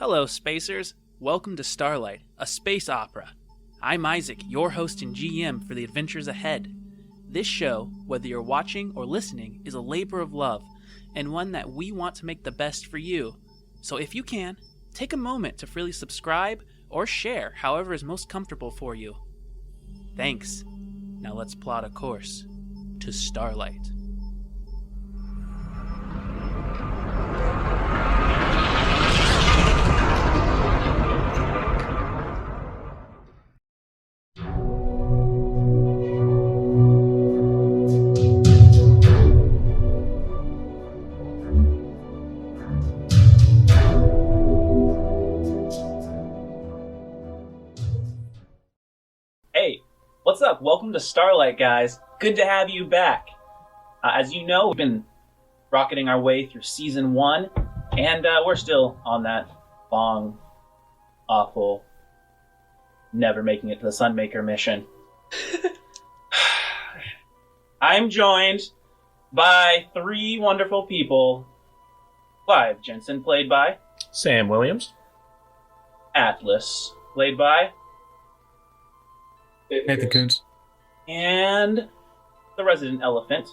Hello, spacers. Welcome to Starlight, a space opera. I'm Isaac, your host and GM for the adventures ahead. This show, whether you're watching or listening, is a labor of love, and one that we want to make the best for you. So if you can, take a moment to freely subscribe or share however is most comfortable for you. Thanks. Now let's plot a course to Starlight. What's up? Welcome to Starlight, guys. Good to have you back. As you know, we've been rocketing our way through Season 1, and we're still on that long, awful, never making it to the Sunmaker mission. I'm joined by three wonderful people. Clive Jensen, played by Sam Williams. Atlas, played by Nathan Coons. and the resident elephant.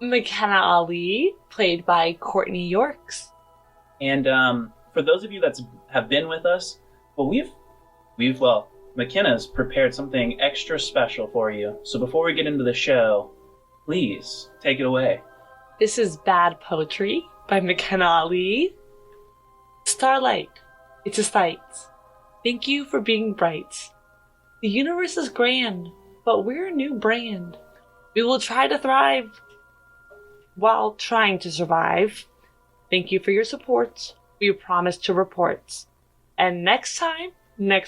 McKenna Ali, played by Courtney Yorks. And for those of you that have been with us, McKenna's prepared something extra special for you. So before we get into the show, please take it away. This is Bad Poetry by McKenna Ali. Starlight, it's a sight. Thank you for being bright. The universe is grand, but we're a new brand. We will try to thrive while trying to survive. Thank you for your support. We promise to report. And next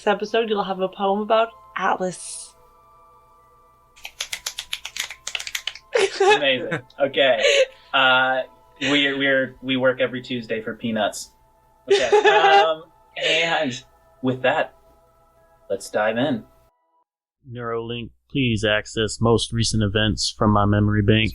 episode, you'll have a poem about Atlas. Amazing. Okay. We work every Tuesday for peanuts. Okay. And with that, let's dive in. Neuralink, please access most recent events from my memory bank.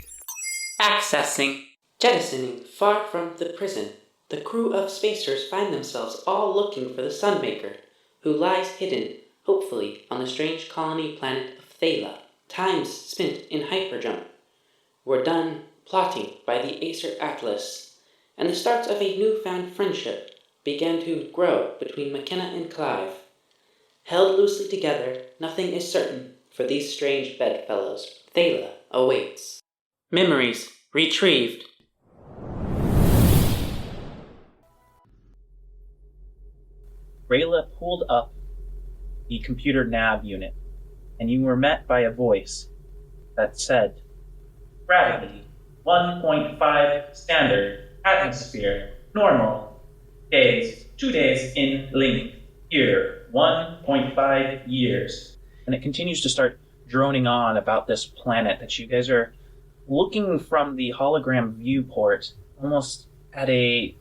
Accessing. Jettisoning far from the prison, the crew of spacers find themselves all looking for the Sunmaker, who lies hidden, hopefully, on the strange colony planet of Thela, times spent in hyperjump. We're done plotting by the Acer Atlas, and the starts of a newfound friendship began to grow between McKenna and Clive. Held loosely together, nothing is certain for these strange bedfellows. Thela awaits. Memories retrieved. Rayla pulled up the computer nav unit, and you were met by a voice that said, "Gravity, 1.5 standard, atmosphere, normal, days, 2 days in length, here, 1.5 years." And it continues to start droning on about this planet that you guys are looking from the hologram viewport, almost at a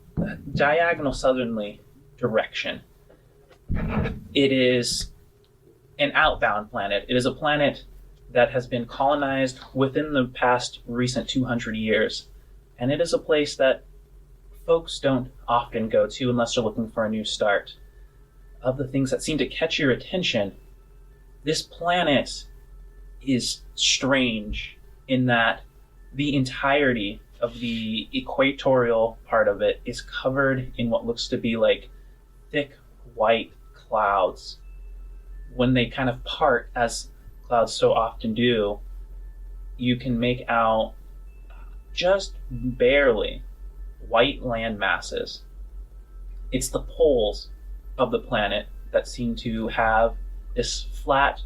diagonal southerly direction. It is an outbound planet. It is a planet that has been colonized within the past recent 200 years. And it is a place that folks don't often go to unless they're looking for a new start. Of the things that seem to catch your attention, this planet is strange in that the entirety of the equatorial part of it is covered in what looks to be like thick white clouds. When they kind of part, as clouds so often do, you can make out just barely white land masses. It's the poles of the planet that seem to have this flat,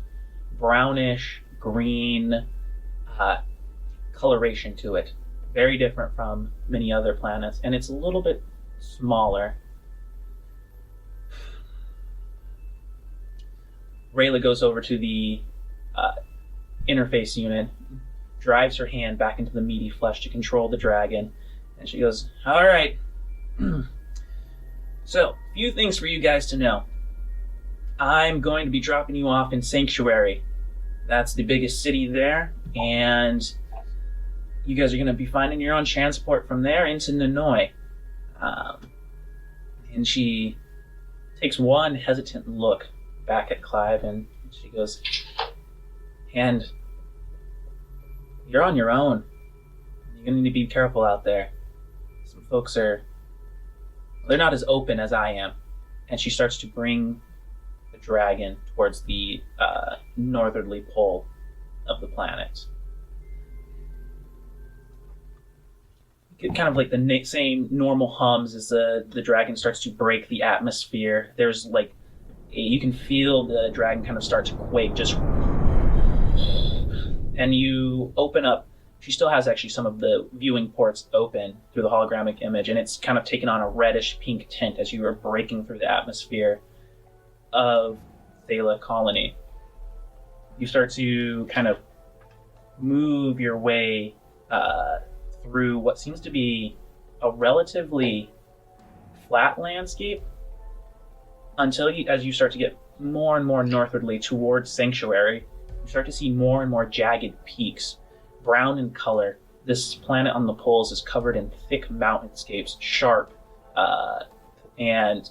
brownish, green coloration to it. Very different from many other planets, and it's a little bit smaller. Rayla goes over to the interface unit, drives her hand back into the meaty flesh to control the dragon, and she goes, "All right. So, a few things for you guys to know. I'm going to be dropping you off in Sanctuary. That's the biggest city there, and you guys are going to be finding your own transport from there into Ninoy. And she takes one hesitant look back at Clive, and she goes, "And you're on your own. You're going to need to be careful out there. Some folks they're not as open as I am." And she starts to bring the dragon towards the northerly pole of the planet. You get kind of like the same normal hums as the dragon starts to break the atmosphere. There's like, you can feel the dragon kind of start to quake, just, and you open up. She still has actually some of the viewing ports open through the holographic image, and it's kind of taken on a reddish pink tint as you are breaking through the atmosphere of Thela colony. You start to kind of move your way through what seems to be a relatively flat landscape until as you start to get more and more northwardly towards Sanctuary, you start to see more and more jagged peaks, brown in color. This planet on the poles is covered in thick mountainscapes, sharp and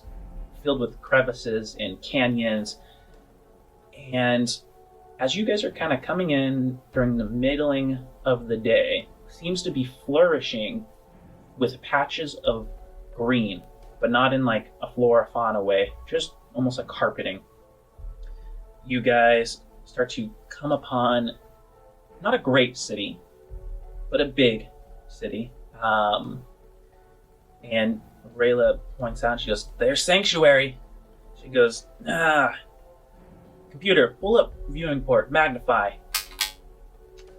filled with crevices and canyons. And as you guys are kind of coming in during the middling of the day, seems to be flourishing with patches of green, but not in like a flora fauna way, just almost like carpeting. You guys start to come upon not a great city, but a big city. And Rayla points out, she goes, "There's Sanctuary." She goes, "Computer, pull up viewing port, magnify."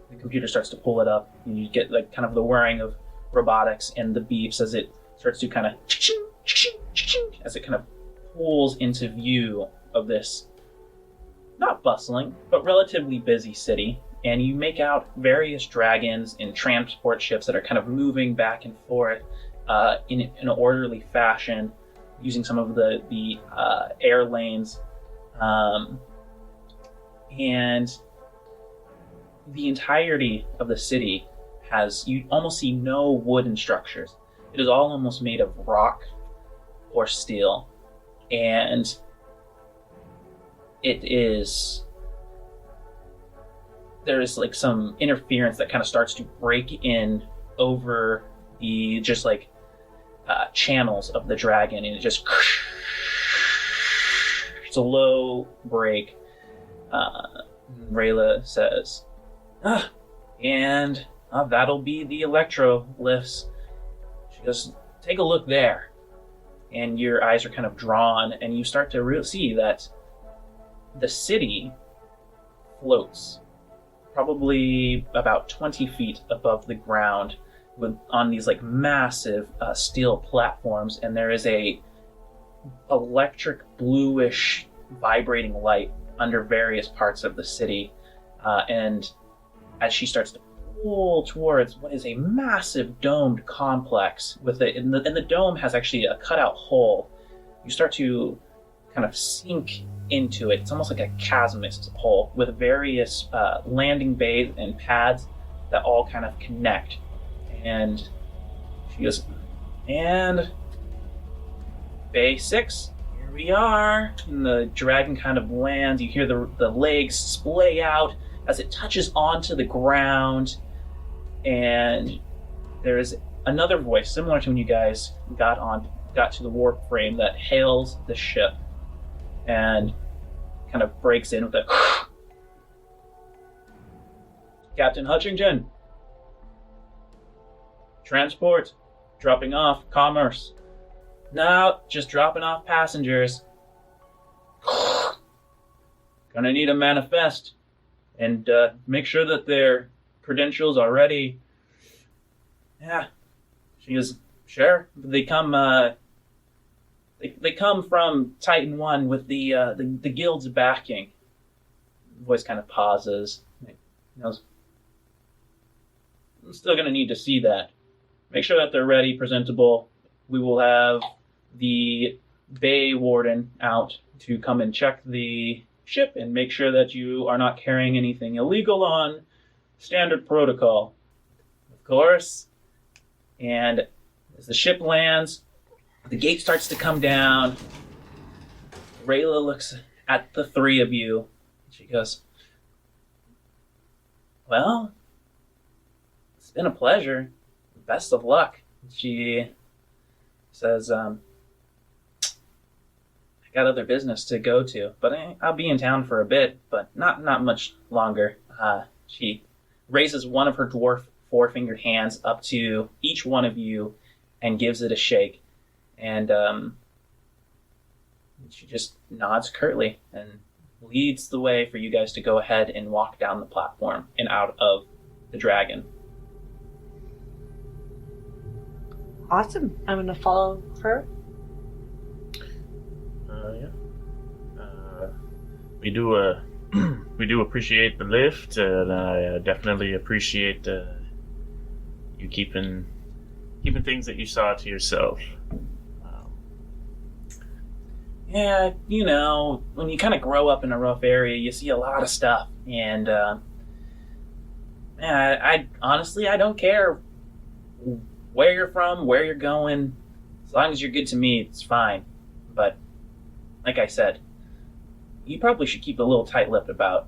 The computer starts to pull it up, and you get like kind of the whirring of robotics and the beeps as it starts to kind of as it kind of pulls into view of this not bustling, but relatively busy city. And you make out various dragons in transport ships that are kind of moving back and forth in an orderly fashion, using some of the air lanes. And the entirety of the city you almost see no wooden structures. It is all almost made of rock or steel. And there is like some interference that kind of starts to break in over the just like channels of the dragon, and it just it's a low break. Rayla says, and that'll be the electro lifts. She goes, "Take a look there." And your eyes are kind of drawn, and you start to see that the city floats probably about 20 feet above the ground on these like massive steel platforms, and there is a electric bluish vibrating light under various parts of the city. And as she starts to pull towards what is a massive domed complex and the dome has actually a cutout hole, you start to kind of sink into it. It's almost like a chasmist hole with various landing bays and pads that all kind of connect. And she goes, "And Bay 6, here we are." And the dragon kind of lands. You hear the legs splay out as it touches onto the ground. And there is another voice, similar to when you guys got to the warp frame, that hails the ship and kind of breaks in with a "Captain Hutchington, transport, dropping off, commerce. No, just dropping off passengers. Gonna need a manifest, and make sure that their credentials are ready." Yeah, she goes, "Sure." They come. They come from Titan 1 with the guild's backing. The voice kind of pauses. He goes, "I'm still gonna need to see that. Make sure that they're ready, presentable. We will have the bay warden out to come and check the ship and make sure that you are not carrying anything illegal on standard protocol." Of course. And as the ship lands, The gate starts to come down. Rayla looks at the three of you. She goes, well, it's been a pleasure. Best of luck. She says, I got other business to go to, but I'll be in town for a bit, but not much longer. She raises one of her dwarf four-fingered hands up to each one of you and gives it a shake. And she just nods curtly and leads the way for you guys to go ahead and walk down the platform and out of the dragon. Awesome. I'm going to follow her. Yeah. We do we do appreciate the lift, and I definitely appreciate you keeping things that you saw to yourself. Yeah, you know, when you kind of grow up in a rough area, you see a lot of stuff, and I honestly, I don't care where you're from, where you're going, as long as you're good to me, it's fine. But like I said, you probably should keep a little tight-lipped about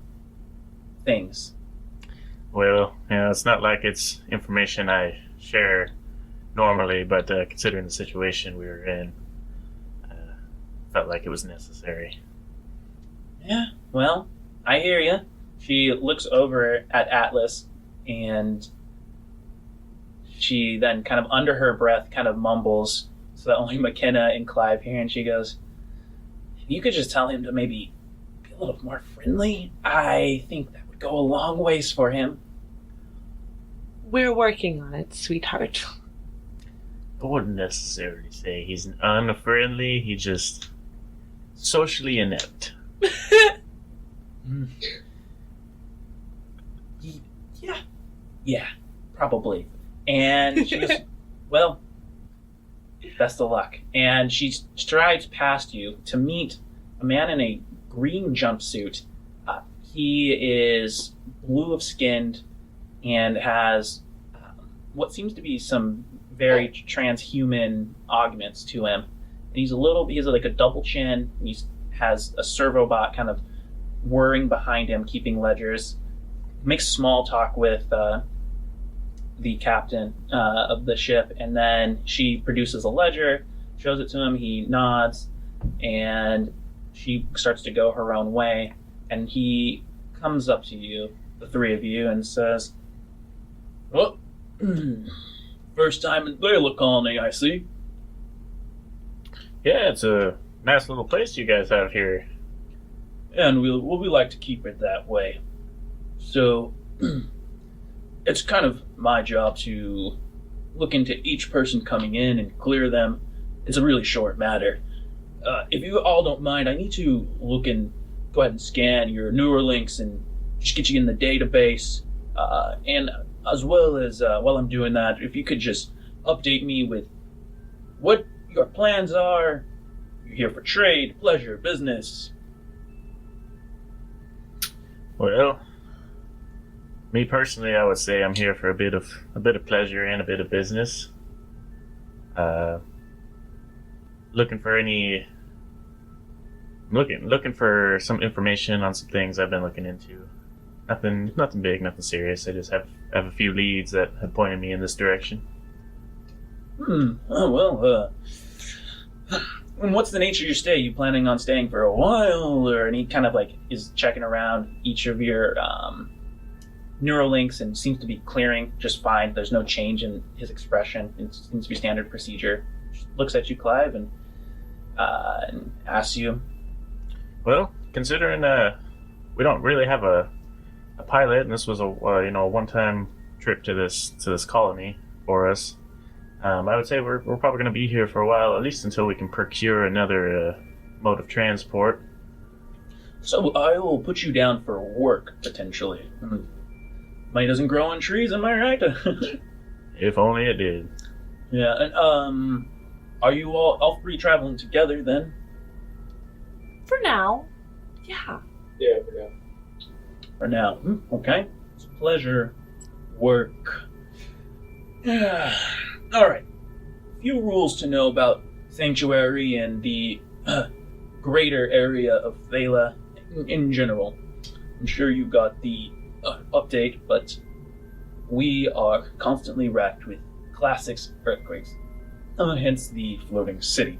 things. Well, it's not like it's information I share normally, but considering the situation we were in, felt like it was necessary. Yeah, well, I hear you. She looks over at Atlas, and she then kind of under her breath kind of mumbles so that only McKenna and Clive hear, and she goes, if you could just tell him to maybe be a little more friendly, I think that would go a long ways for him. We're working on it, sweetheart. I wouldn't necessarily say he's unfriendly, he just socially inept. Yeah, probably. And she goes, well, best of luck. And she strides past you to meet a man in a green jumpsuit. He is blue of skinned and has what seems to be some very transhuman augments to him. And he has like a double chin, and he has a servo bot kind of whirring behind him, keeping ledgers. Makes small talk with the captain of the ship, and then she produces a ledger, shows it to him, he nods, and she starts to go her own way, and he comes up to you, the three of you, and says, well, first time in Thela colony, I see. Yeah, it's a nice little place you guys have here. And we like to keep it that way. So, it's kind of my job to look into each person coming in and clear them. It's a really short matter. If you all don't mind, I need to look and go ahead and scan your Neuralinks and just get you in the database. And as well as, while I'm doing that, if you could just update me with what your plans are. You're here for trade, pleasure, business. Well, me personally, I would say I'm here for a bit of pleasure and a bit of business. Looking for some information on some things I've been looking into. Nothing big, nothing serious. I just have a few leads that have pointed me in this direction. Oh, well, and what's the nature of your stay? You planning on staying for a while, or? And he kind of like is checking around each of your Neuralinks and seems to be clearing just fine. There's no change in his expression. It seems to be standard procedure. Just looks at you, Clive, and asks you, well, considering we don't really have a pilot, and this was a one-time trip to this colony for us. I would say we're probably going to be here for a while, at least until we can procure another mode of transport. So I will put you down for work, potentially. Money doesn't grow on trees, am I right? If only it did. Yeah, and are you all three traveling together then? For now. Yeah. Yeah, for now. For now. Okay. It's a pleasure. Work. Alright. A few rules to know about sanctuary and the greater area of Thela in general. I'm sure you got the update, but we are constantly racked with classics earthquakes, hence the floating city.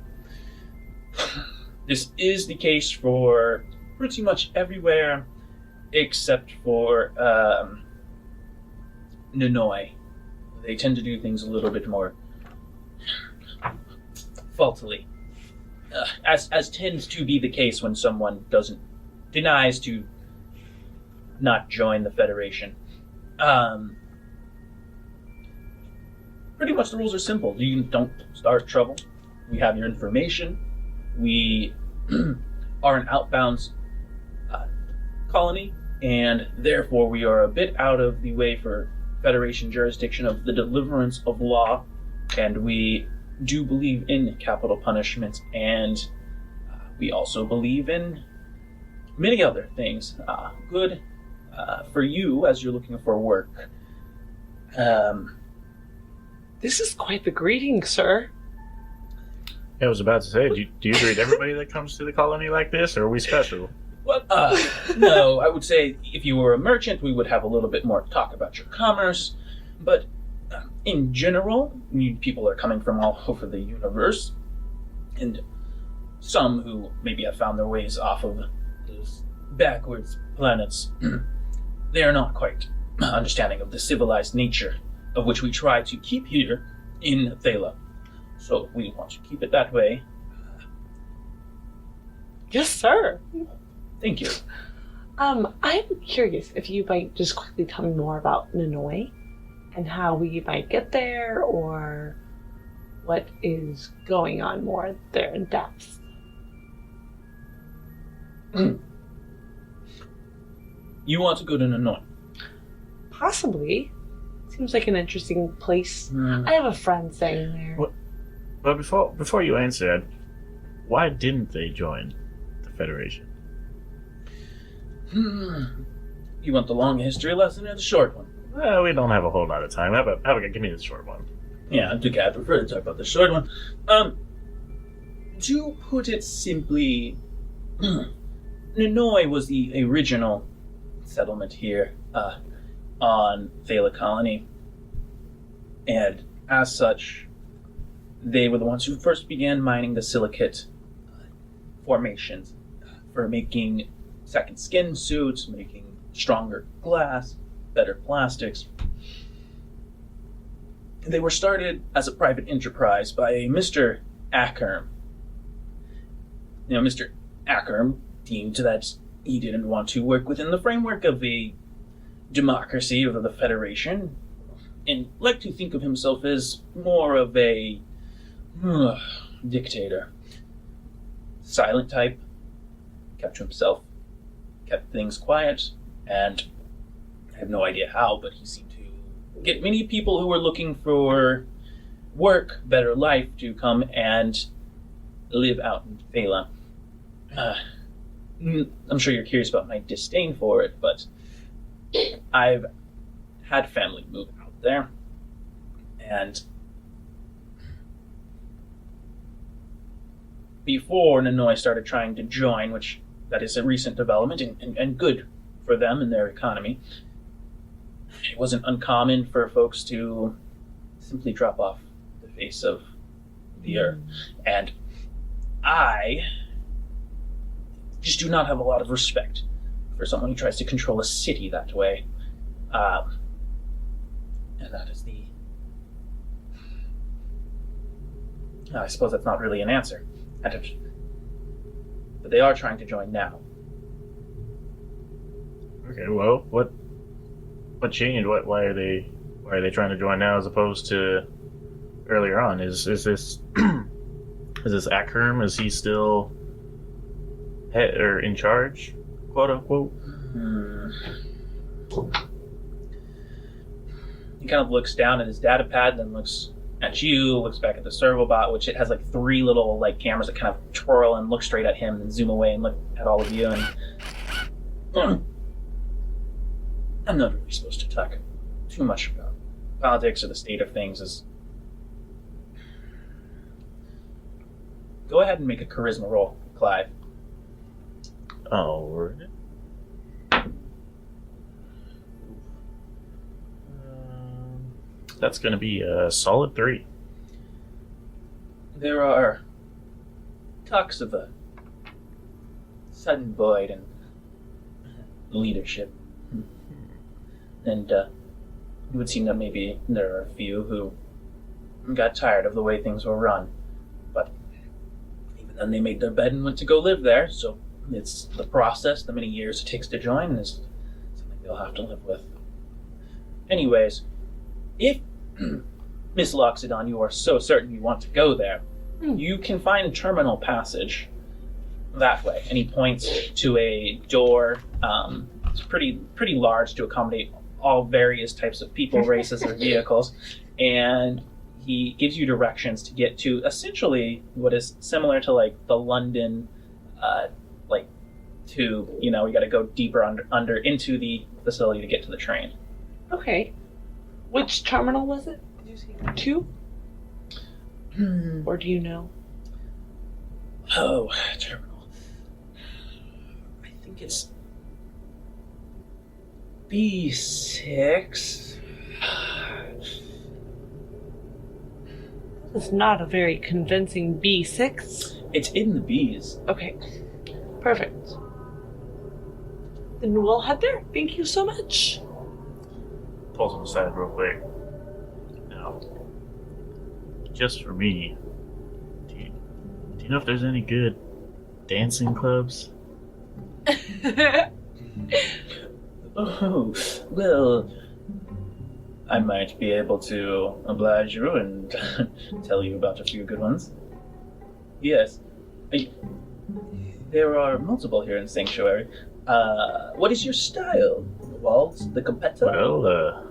This is the case for pretty much everywhere except for Ninoy. They tend to do things a little bit more faultily, as tends to be the case when someone denies to not join the Federation. Pretty much the rules are simple. You don't start trouble. We have your information. We are an outbound colony, and therefore we are a bit out of the way for Federation jurisdiction of the deliverance of law, and we do believe in capital punishment, and we also believe in many other things. Good for you as you're looking for work. This is quite the greeting, sir. I was about to say, do you greet everybody that comes to the colony like this, or are we special? Well, no, I would say if you were a merchant, we would have a little bit more talk about your commerce, but in general, people are coming from all over the universe, and some who maybe have found their ways off of those backwards planets, they are not quite understanding of the civilized nature of which we try to keep here in Thela. So we want to keep it that way. Yes, sir. Thank you. I'm curious if you might just quickly tell me more about Ninoy and how we might get there, or what is going on more there in depth. You want to go to Ninoy? Possibly. Seems like an interesting place. I have a friend staying there. But before you answer, why didn't they join the Federation? You want the long history lesson or the short one? Well, we don't have a whole lot of time. Give me the short one. Yeah, okay, I prefer to talk about the short one. To put it simply, Ninoy was the original settlement here on Thela Colony, and as such, they were the ones who first began mining the silicate formations for making second skin suits, making stronger glass, better plastics. They were started as a private enterprise by a Mr. Aquariam. Mr. Aquariam deemed that he didn't want to work within the framework of a democracy of the Federation, and liked to think of himself as more of a dictator. Silent type, kept to himself, kept things quiet, and I have no idea how, but he seemed to get many people who were looking for work, better life, to come and live out in Thela. I'm sure you're curious about my disdain for it, but I've had family move out there, and before Ninoy started trying to join, which that is a recent development and good for them and their economy, it wasn't uncommon for folks to simply drop off the face of the earth. And I just do not have a lot of respect for someone who tries to control a city that way. And that is the... I suppose that's not really an answer. But they are trying to join now. Okay, well, what changed? Why are they trying to join now as opposed to earlier on? Is this is this Aquariam? Is he still head or in charge, quote unquote? He kind of looks down at his data pad, then looks at you, looks back at the servobot, which it has like 3 little like cameras that kind of twirl and look straight at him and zoom away and look at all of you. And I'm not really supposed to talk too much about politics or the state of things. Go ahead and make a charisma roll, Clive. Alright. That's going to be a solid 3. There are talks of a sudden void in leadership. And it would seem that maybe there are a few who got tired of the way things were run. But even then they made their bed and went to go live there, so it's the process, the many years it takes to join is something they'll have to live with. Anyways, if Miss Loxodon, you are so certain you want to go there, you can find a terminal passage that way. And he points to a door. It's pretty large to accommodate all various types of people, races, or vehicles. And he gives you directions to get to essentially what is similar to like the London tube. You know, you got to go deeper under into the facility to get to the train. Okay. Which terminal was it? Did you say 2? Or do you know? Oh, terminal. I think it's B6. It's not a very convincing B6. It's in the B's. Okay. Perfect. Then we'll head there. Thank you so much. Pulls him aside real quick. Now, just for me, do you know if there's any good dancing clubs? Oh, well, I might be able to oblige you and tell you about a few good ones. Yes. There are multiple here in Sanctuary. What is your style? The waltz? The competitor? Well,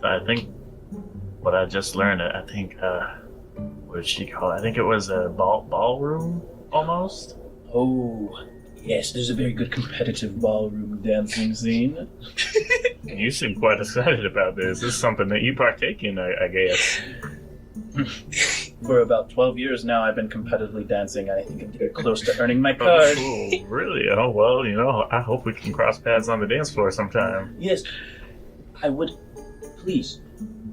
I think what I just learned, I think, what did she call it? I think it was a ballroom, almost. Oh, yes, there's a very good competitive ballroom dancing scene. You seem quite excited about this. This is something that you partake in, I guess. For about 12 years now, I've been competitively dancing, and I think I'm getting close to earning my card. Oh, really? Oh, well, I hope we can cross paths on the dance floor sometime. Yes, I would. Please.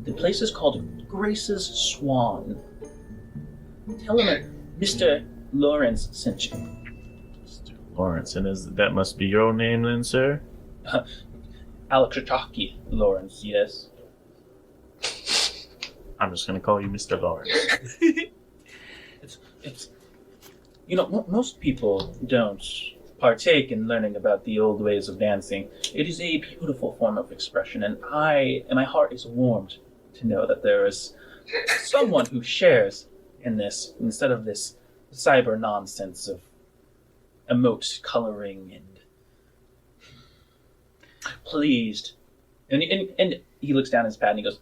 The place is called Grace's Swan. Tell him that Mr. Lawrence sent you. Mr. Lawrence, and that must be your name then, sir? Alexataki Lawrence, yes. I'm just going to call you Mr. Lawrence. It's most people don't partake in learning about the old ways of dancing. It is a beautiful form of expression, and my heart is warmed to know that there is someone who shares in this instead of this cyber nonsense of emote coloring and pleased. And he looks down at his pad and he goes,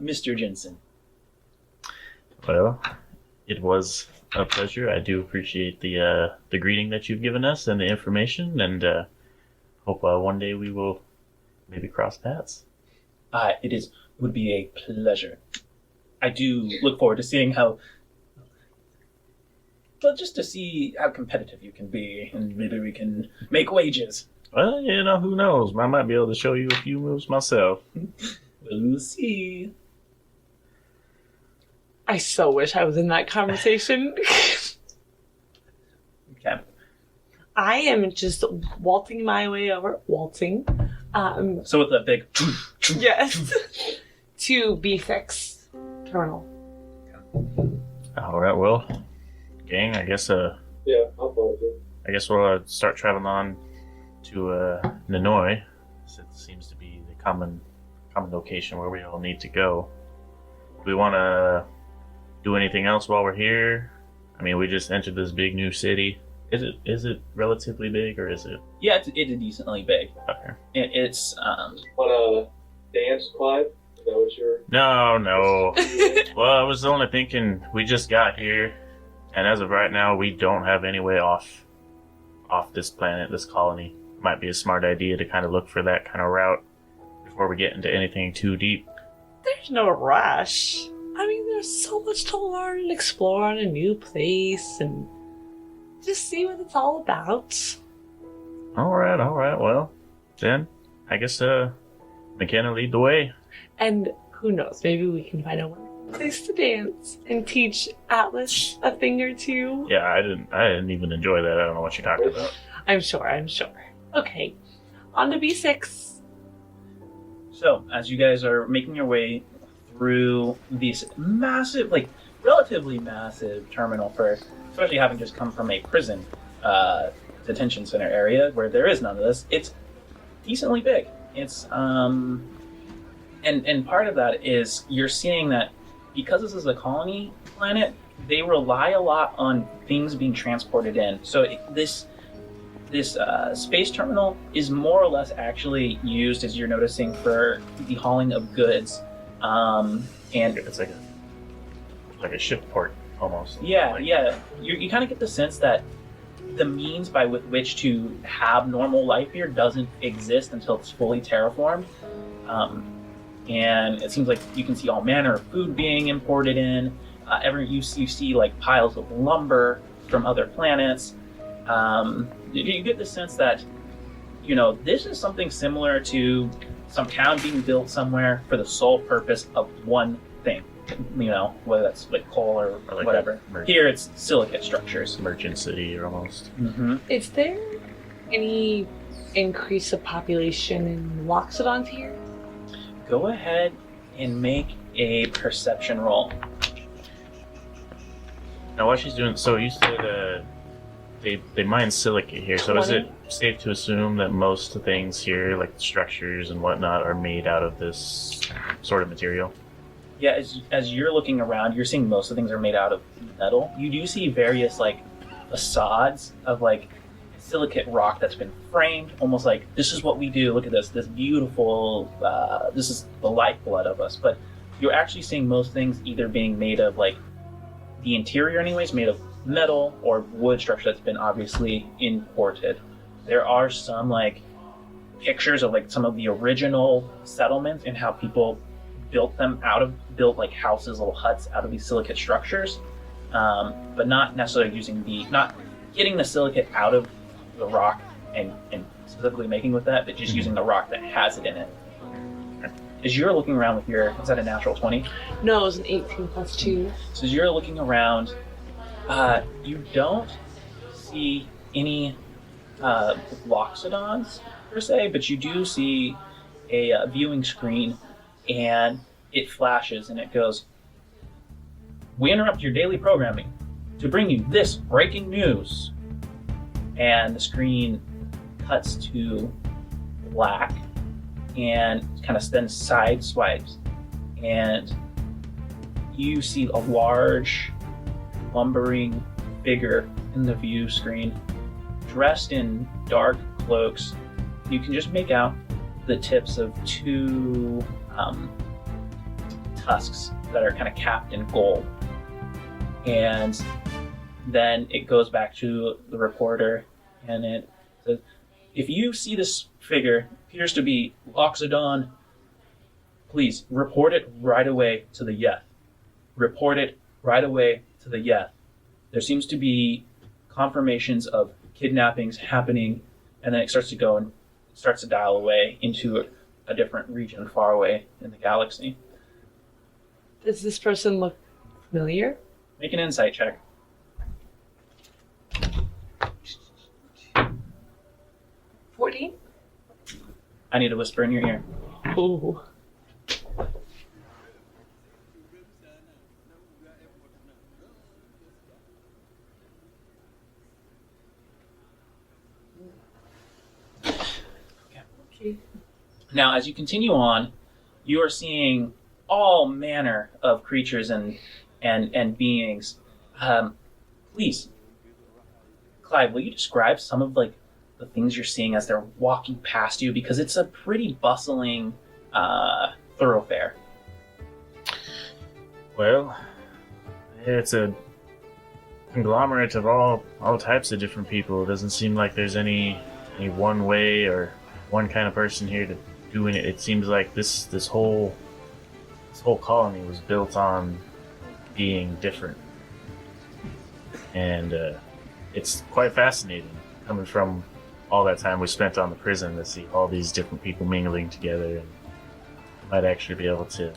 Mr. Jensen. Well, it was a pleasure. I do appreciate the greeting that you've given us and the information, and hope one day we will maybe cross paths. Would be a pleasure. I do look forward to seeing just to see how competitive you can be, and maybe we can make wages. Well, who knows? I might be able to show you a few moves myself. We'll see. I so wish I was in that conversation. Okay. I am just waltzing my way over. Waltzing. So with a big... Yes. To B6 terminal. All right, well, gang, I guess Yeah, I'll follow you. I guess we'll start traveling on to Ninoy. It seems to be the common location where we all need to go. Do we want to do anything else while we're here? I mean, we just entered this big new city. Is it relatively big, or is it? Yeah, it's decently big. Okay. It's Want to dance, Clive? Is that what you're... No. Well, I was only thinking we just got here, and as of right now, we don't have any way off this planet, this colony. Might be a smart idea to kind of look for that kind of route before we get into anything too deep. There's no rush. I mean, there's so much to learn and explore on a new place and just see what it's all about. Alright. Well, then, I guess, McKenna lead the way. And who knows, maybe we can find a wonderful place to dance and teach Atlas a thing or two. Yeah, I didn't even enjoy that. I don't know what you talked about. I'm sure. Okay, on to B6. So, as you guys are making your way through this massive, relatively massive terminal especially having just come from a prison detention center area where there is none of this, it's decently big. It's, and part of that is you're seeing that because this is a colony planet, they rely a lot on things being transported in. So this space terminal is more or less actually used, as you're noticing, for the hauling of goods. And It's like a ship port, almost. yeah. You kind of get the sense that the means by which to have normal life here doesn't exist until it's fully terraformed. And it seems like you can see all manner of food being imported in. You see like piles of lumber from other planets. You get the sense that, this is something similar to some town being built somewhere for the sole purpose of one thing. Whether that's like coal or like whatever. Here it's silicate structures. Merchant city, or almost. Mm-hmm. Is there any increase of population in Loxodons here? Go ahead and make a perception roll. Now, what she's doing, so you said they mine silicate here, so 20. is it safe to assume that most things here, like structures and whatnot, are made out of this sort of material? Yeah, as you're looking around, you're seeing most of the things are made out of metal. You do see various facades of silicate rock that's been framed, almost like this is what we do. Look at this beautiful. This is the lifeblood of us. But you're actually seeing most things either being made of the interior, anyways, made of metal or wood structure that's been obviously imported. There are some pictures of some of the original settlements and how people built houses, little huts out of these silicate structures, but not necessarily not getting the silicate out of the rock and specifically making with that, but just using the rock that has it in it. As you're looking around with is that a natural 20? No, it was an 18 plus 2. So as you're looking around, you don't see any Loxodons per se, but you do see a viewing screen, and it flashes and it goes, "We interrupt your daily programming to bring you this breaking news." And the screen cuts to black and kind of then side swipes, and you see a large lumbering figure in the view screen, dressed in dark cloaks. You can just make out the tips of two tusks that are kind of capped in gold. And then it goes back to the reporter, and it says, "If you see this figure appears to be Loxodon, please report it right away to the Yeth. Report it right away to the Yeth. There seems to be confirmations of kidnappings happening," and then it starts to go and starts to dial away into a different region far away in the galaxy. Does this person look familiar? Make an insight check. 14? I need to whisper in your ear. Ooh. Okay. Now, as you continue on, you are seeing all manner of creatures and beings. Please, Clive, will you describe some of the things you're seeing as they're walking past you? Because it's a pretty bustling thoroughfare. Well, it's a conglomerate of all types of different people. It doesn't seem like there's any one way or one kind of person here to doing it. It seems like this whole colony was built on being different. And it's quite fascinating coming from all that time we spent on the prison to see all these different people mingling together, and might actually be able to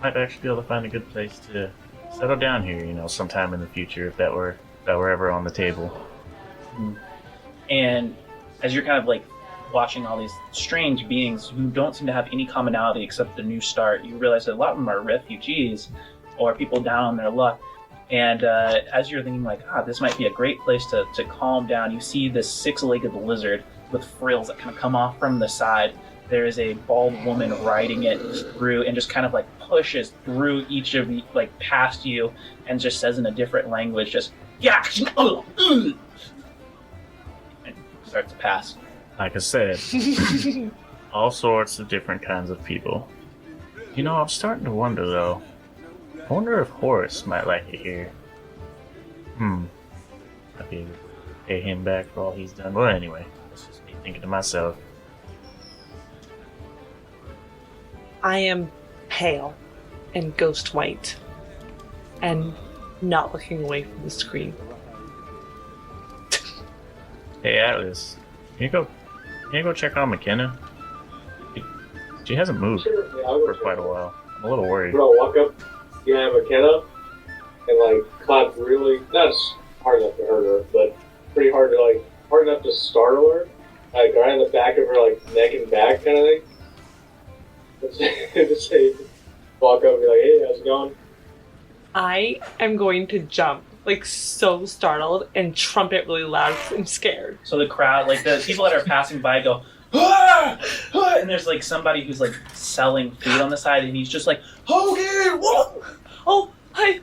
find a good place to settle down here, sometime in the future if that were ever on the table. And as you're kind of like watching all these strange beings who don't seem to have any commonality except the new start, you realize that a lot of them are refugees or people down on their luck. And as you're thinking like, this might be a great place to calm down, you see this six-legged lizard with frills that kind of come off from the side. There is a bald woman riding it through and just kind of like pushes through each of you, like past you, and just says in a different language, just, yeah, and starts to pass. Like I said, all sorts of different kinds of people. I'm starting to wonder though. I wonder if Horace might like it here. I'd be able to pay him back for all he's done. Well, anyway, that's just me thinking to myself. I am pale and ghost white and not looking away from the screen. Hey, Atlas, can you go check on McKenna? She hasn't moved for quite a while. I'm a little worried. Bro, walk up, McKenna, and like clap really, not hard enough to hurt her, but pretty hard enough to startle her, like right in the back of her like neck and back kind of thing. Just say, walk up and be like, hey, how's it going? I am going to jump, like so startled, and trumpet really loud because I'm scared. So the crowd, like the people that are passing by go, ah! Ah! And there's like somebody who's like selling food on the side, and he's just like, Hogan, whoa! Oh, I'm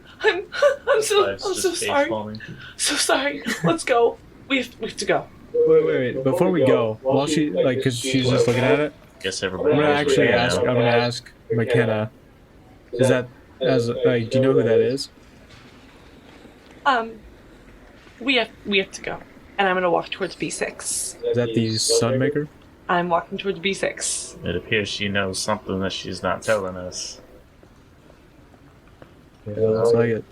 so sorry. So sorry. Let's go. We have to go. Wait. Before we go, while she, because she's just looking at it, Guess everybody. I'm gonna ask McKenna. Is that do you know who that is? We have to go, and I'm gonna walk towards B6. Is that the Sunmaker? I'm walking towards B6. It appears she knows something that she's not telling us. Yeah, looks like it.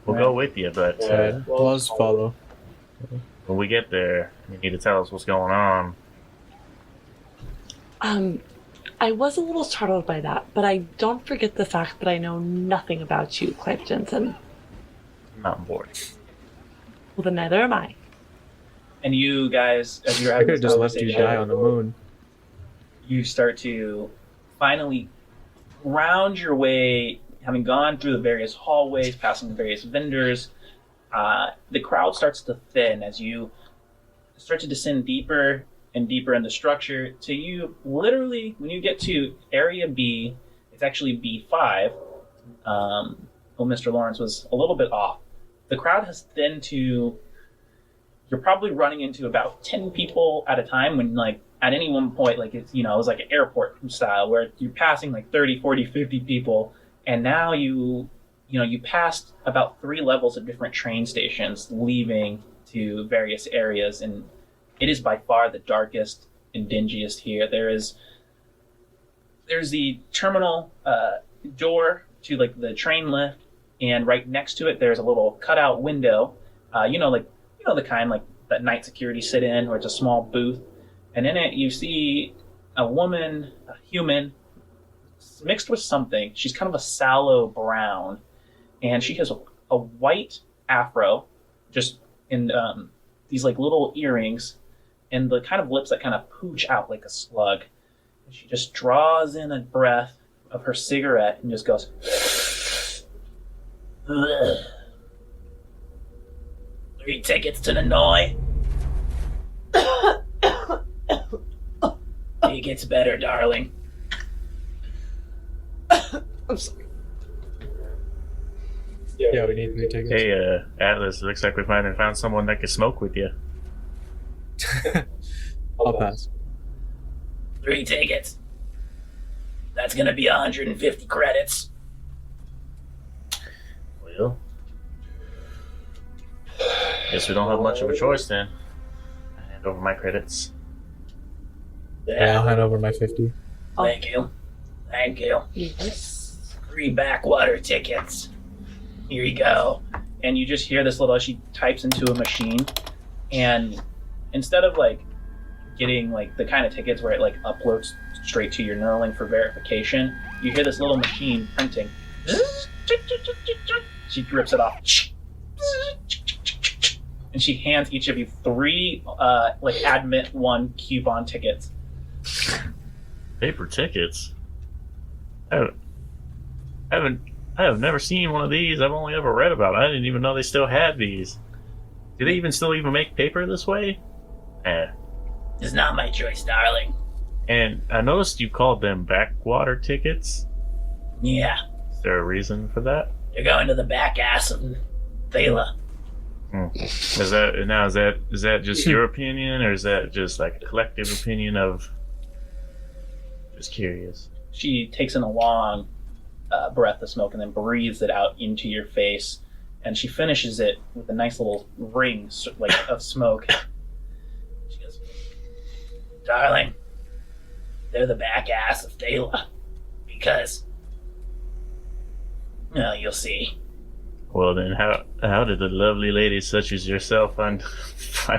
We'll go with you, but Alright, laws follow. when we get there, you need to tell us what's going on. I was a little startled by that, but I don't forget the fact that I know nothing about you, Clive Jensen. I'm not on board. Well, then neither am I. And you guys, as you're I having could have this just left you conversation, die on the moon. you start to finally round your way, having gone through the various hallways, passing the various vendors. The crowd starts to thin as you start to descend deeper and deeper in the structure. To you, literally, when you get to Area B, it's actually B5. Mr. Lawrence was a little bit off. The crowd has thinned to, you're probably running into about 10 people at a time when, like, at any one point, like, it's, it was like an airport style where you're passing like 30, 40, 50 people. And now you passed about 3 levels of different train stations leaving to various areas, and it is by far the darkest and dingiest here. There's the terminal door to like the train lift, and right next to it there's a little cutout window. The kind like that night security sit in, where it's a small booth, and in it you see a woman, a human, mixed with something. She's kind of a sallow brown, and she has a white afro, just in these like little earrings, and the kind of lips that kind of pooch out like a slug. And she just draws in a breath of her cigarette and just goes, ugh. 3 tickets to the Noi. It gets better, darling. I'm sorry. Yeah, we need 3 tickets. Hey, Atlas, it looks like we finally found someone that can smoke with you. I'll pass. 3 tickets. That's gonna be 150 credits. Well, guess we don't have much of a choice then. I hand over my credits. Yeah, I'll hand over my 50. Thank you. Thank you. Yes. 3 backwater tickets. Here you go. And you just hear this little, she types into a machine, and instead of like getting like the kind of tickets where it like uploads straight to your Neuralink for verification, you hear this little machine printing. She rips it off. And she hands each of you 3 like admit 1 coupon tickets. Paper tickets? I have never seen one of these. I've only ever read about it. I didn't even know they still had these. Do they still make paper this way? It's not my choice, darling. And I noticed you called them backwater tickets. Yeah. Is there a reason for that? You're going to the back ass of Thela. Is that just your opinion, or is that just like a collective opinion of? Just curious. She takes in a long breath of smoke and then breathes it out into your face, and she finishes it with a nice little ring like of smoke. She goes, "Darling, they're the back ass of Thela, because, well, you'll see." Well, then, how did a lovely lady such as yourself find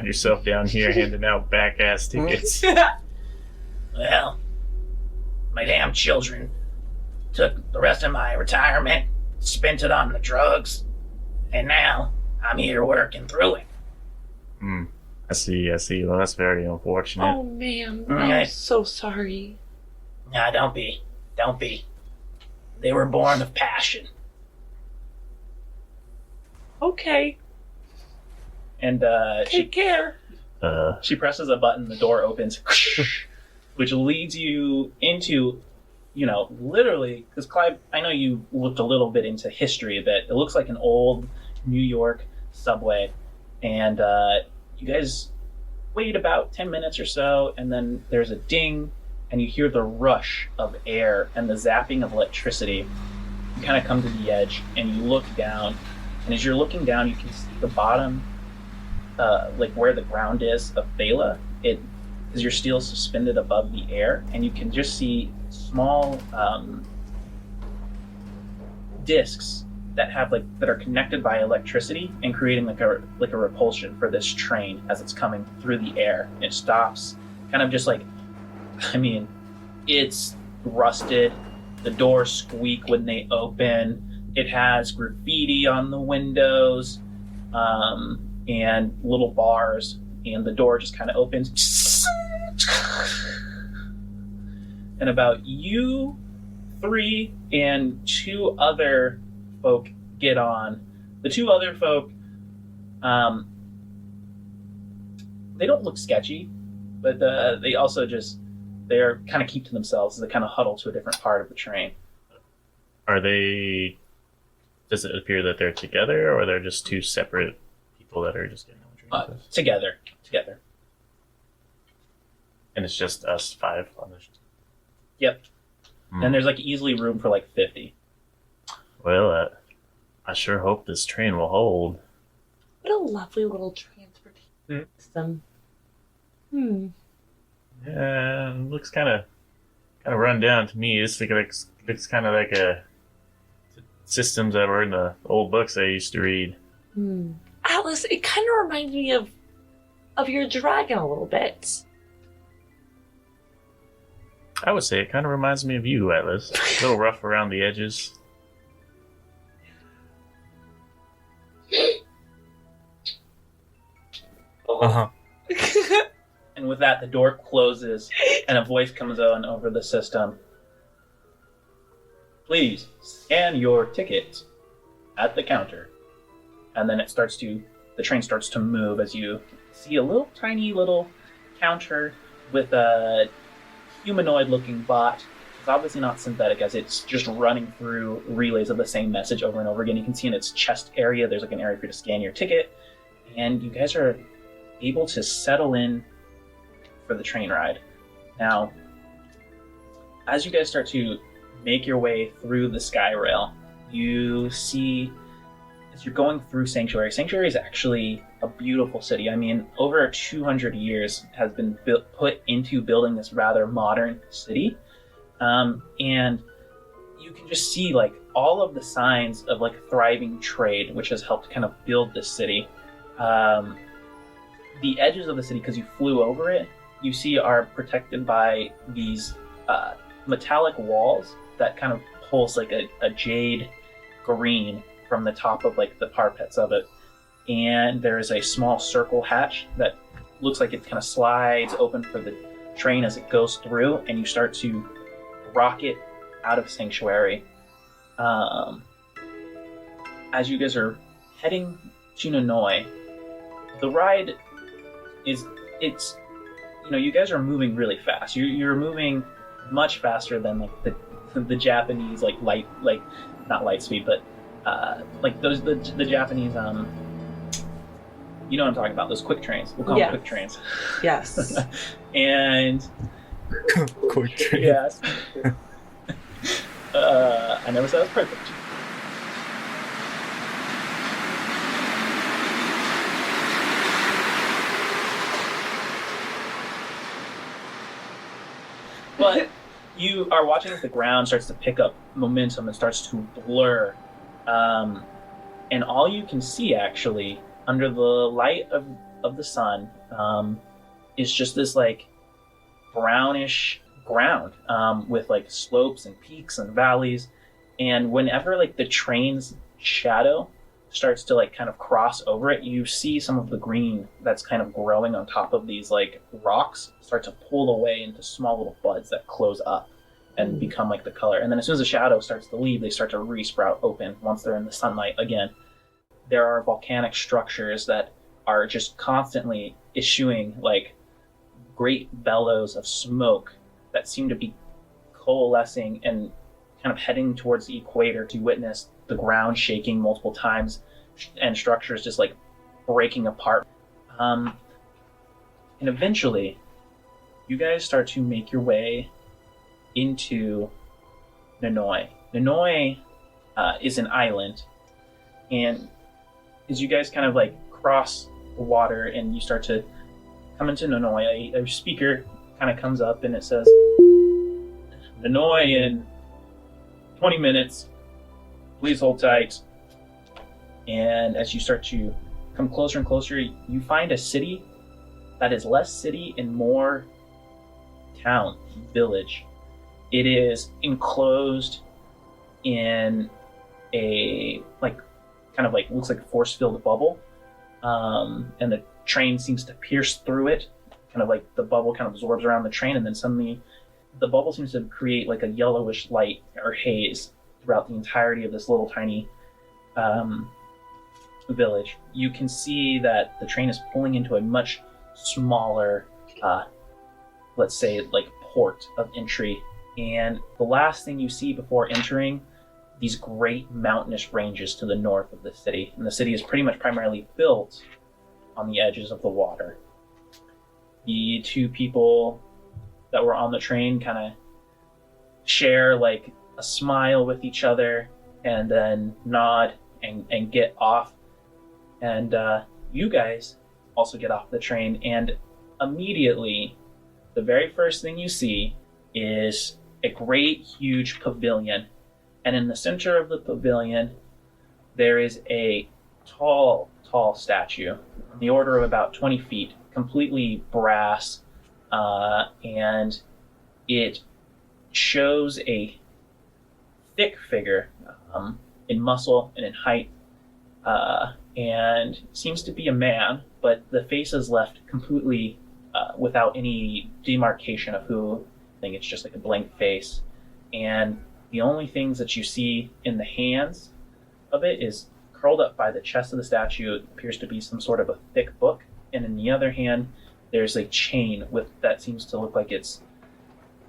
yourself down here handing out back ass tickets? Well, my damn children took the rest of my retirement, spent it on the drugs, and now I'm here working through it. I see. Well, that's very unfortunate. Oh, man. Okay. I'm so sorry. Nah, don't be. They were born of passion. Okay. And Take care. she presses a button, the door opens, which leads you into, literally, because Clive, I know you looked a little bit into history a bit. It looks like an old New York subway, and you guys wait about 10 minutes or so, and then there's a ding, and you hear the rush of air and the zapping of electricity. You kind of come to the edge, and you look down, and as you're looking down, you can see the bottom, like where the ground is of Thela. Because you're still suspended above the air, and you can just see small discs that are connected by electricity and creating like a repulsion for this train as it's coming through the air. It stops, kind of just like, it's rusted. The doors squeak when they open. It has graffiti on the windows, and little bars, and the door just kind of opens. And about you 3 and 2 other folk get on. The 2 other folk, they don't look sketchy, but they also they're kind of keep to themselves. They kind of huddle to a different part of the train. Are they? Does it appear that they're together, or they're just 2 separate people that are just getting on the train? Together. And it's just us 5 on this. Yep. And there's like easily room for like 50. Well, I sure hope this train will hold. What a lovely little transportation system. Yeah, it looks kind of run down to me. It's kind of like a systems that were in the old books I used to read. Atlas, it kind of reminds me of your dragon a little bit. I would say it kind of reminds me of you, Atlas. A little rough around the edges. And with that, the door closes, and a voice comes on over the system. Please scan your ticket at the counter. And then the train starts to move as you see a tiny little counter with a humanoid-looking bot. It's obviously not synthetic, as it's just running through relays of the same message over and over again. You can see in its chest area, there's like an area for you to scan your ticket, and you guys are able to settle in for the train ride. Now, as you guys start to make your way through the sky rail, you see, as you're going through Sanctuary is actually a beautiful city. Over 200 years has been put into building this rather modern city. And you can just see like all of the signs of like thriving trade, which has helped kind of build this city. The edges of the city, because you flew over it, you see are protected by these metallic walls that kind of pulse like a jade green from the top of like the parapets of it. And there is a small circle hatch that looks like it kind of slides open for the train as it goes through, and you start to rocket out of Sanctuary. As you guys are heading to Nonoi, the ride is, it's, you know, you guys are moving really fast. You're moving much faster than like the Japanese like light, like not light speed, but like those the Japanese you know what I'm talking about, those quick trains. We'll call them quick trains. Yes. And Quick train. yes. I never said it was perfect. But you are watching as the ground starts to pick up momentum and starts to blur. And all you can see, actually, under the light of the sun, is just this, like, brownish ground with, like, slopes and peaks and valleys. And whenever, like, the train's shadow starts to, like, kind of cross over it, you see some of the green that's kind of growing on top of these, like, rocks start to pull away into small little buds that close up and become, like, the color. And then as soon as the shadow starts to leave, they start to re-sprout open once they're in the sunlight again. There are volcanic structures that are just constantly issuing, like, great bellows of smoke that seem to be coalescing and kind of heading towards the equator to witness the ground shaking multiple times and structures just like breaking apart. And eventually, you guys start to make your way into Nonoi. Nonoi is an island, and as you guys kind of like cross the water and you start to come into Nonoi, a speaker kind of comes up and it says, "Nonoi in 20 minutes. Please hold tight." And as you start to come closer and closer, you find a city that is less city and more town, village. It is enclosed in a, like, kind of like, looks like a force-filled bubble. And the train seems to pierce through it. Kind of like the bubble kind of absorbs around the train, and then suddenly the bubble seems to create like a yellowish light or haze throughout the entirety of this little tiny village. You can see that the train is pulling into a much smaller, let's say, like port of entry. And the last thing you see before entering, these great mountainous ranges to the north of the city. And the city is pretty much primarily built on the edges of the water. The two people that were on the train kind of share like a smile with each other and then nod and get off. And you guys also get off the train, and immediately the very first thing you see is a great huge pavilion. And in the center of the pavilion there is a tall statue on the order of about 20 feet, completely brass, and it shows a thick figure in muscle and in height, and seems to be a man, but the face is left completely without any demarcation of who. I think it's just like a blank face, and the only things that you see in the hands of it is curled up by the chest of the statue. It appears to be some sort of a thick book, and in the other hand there's a chain with that seems to look like it's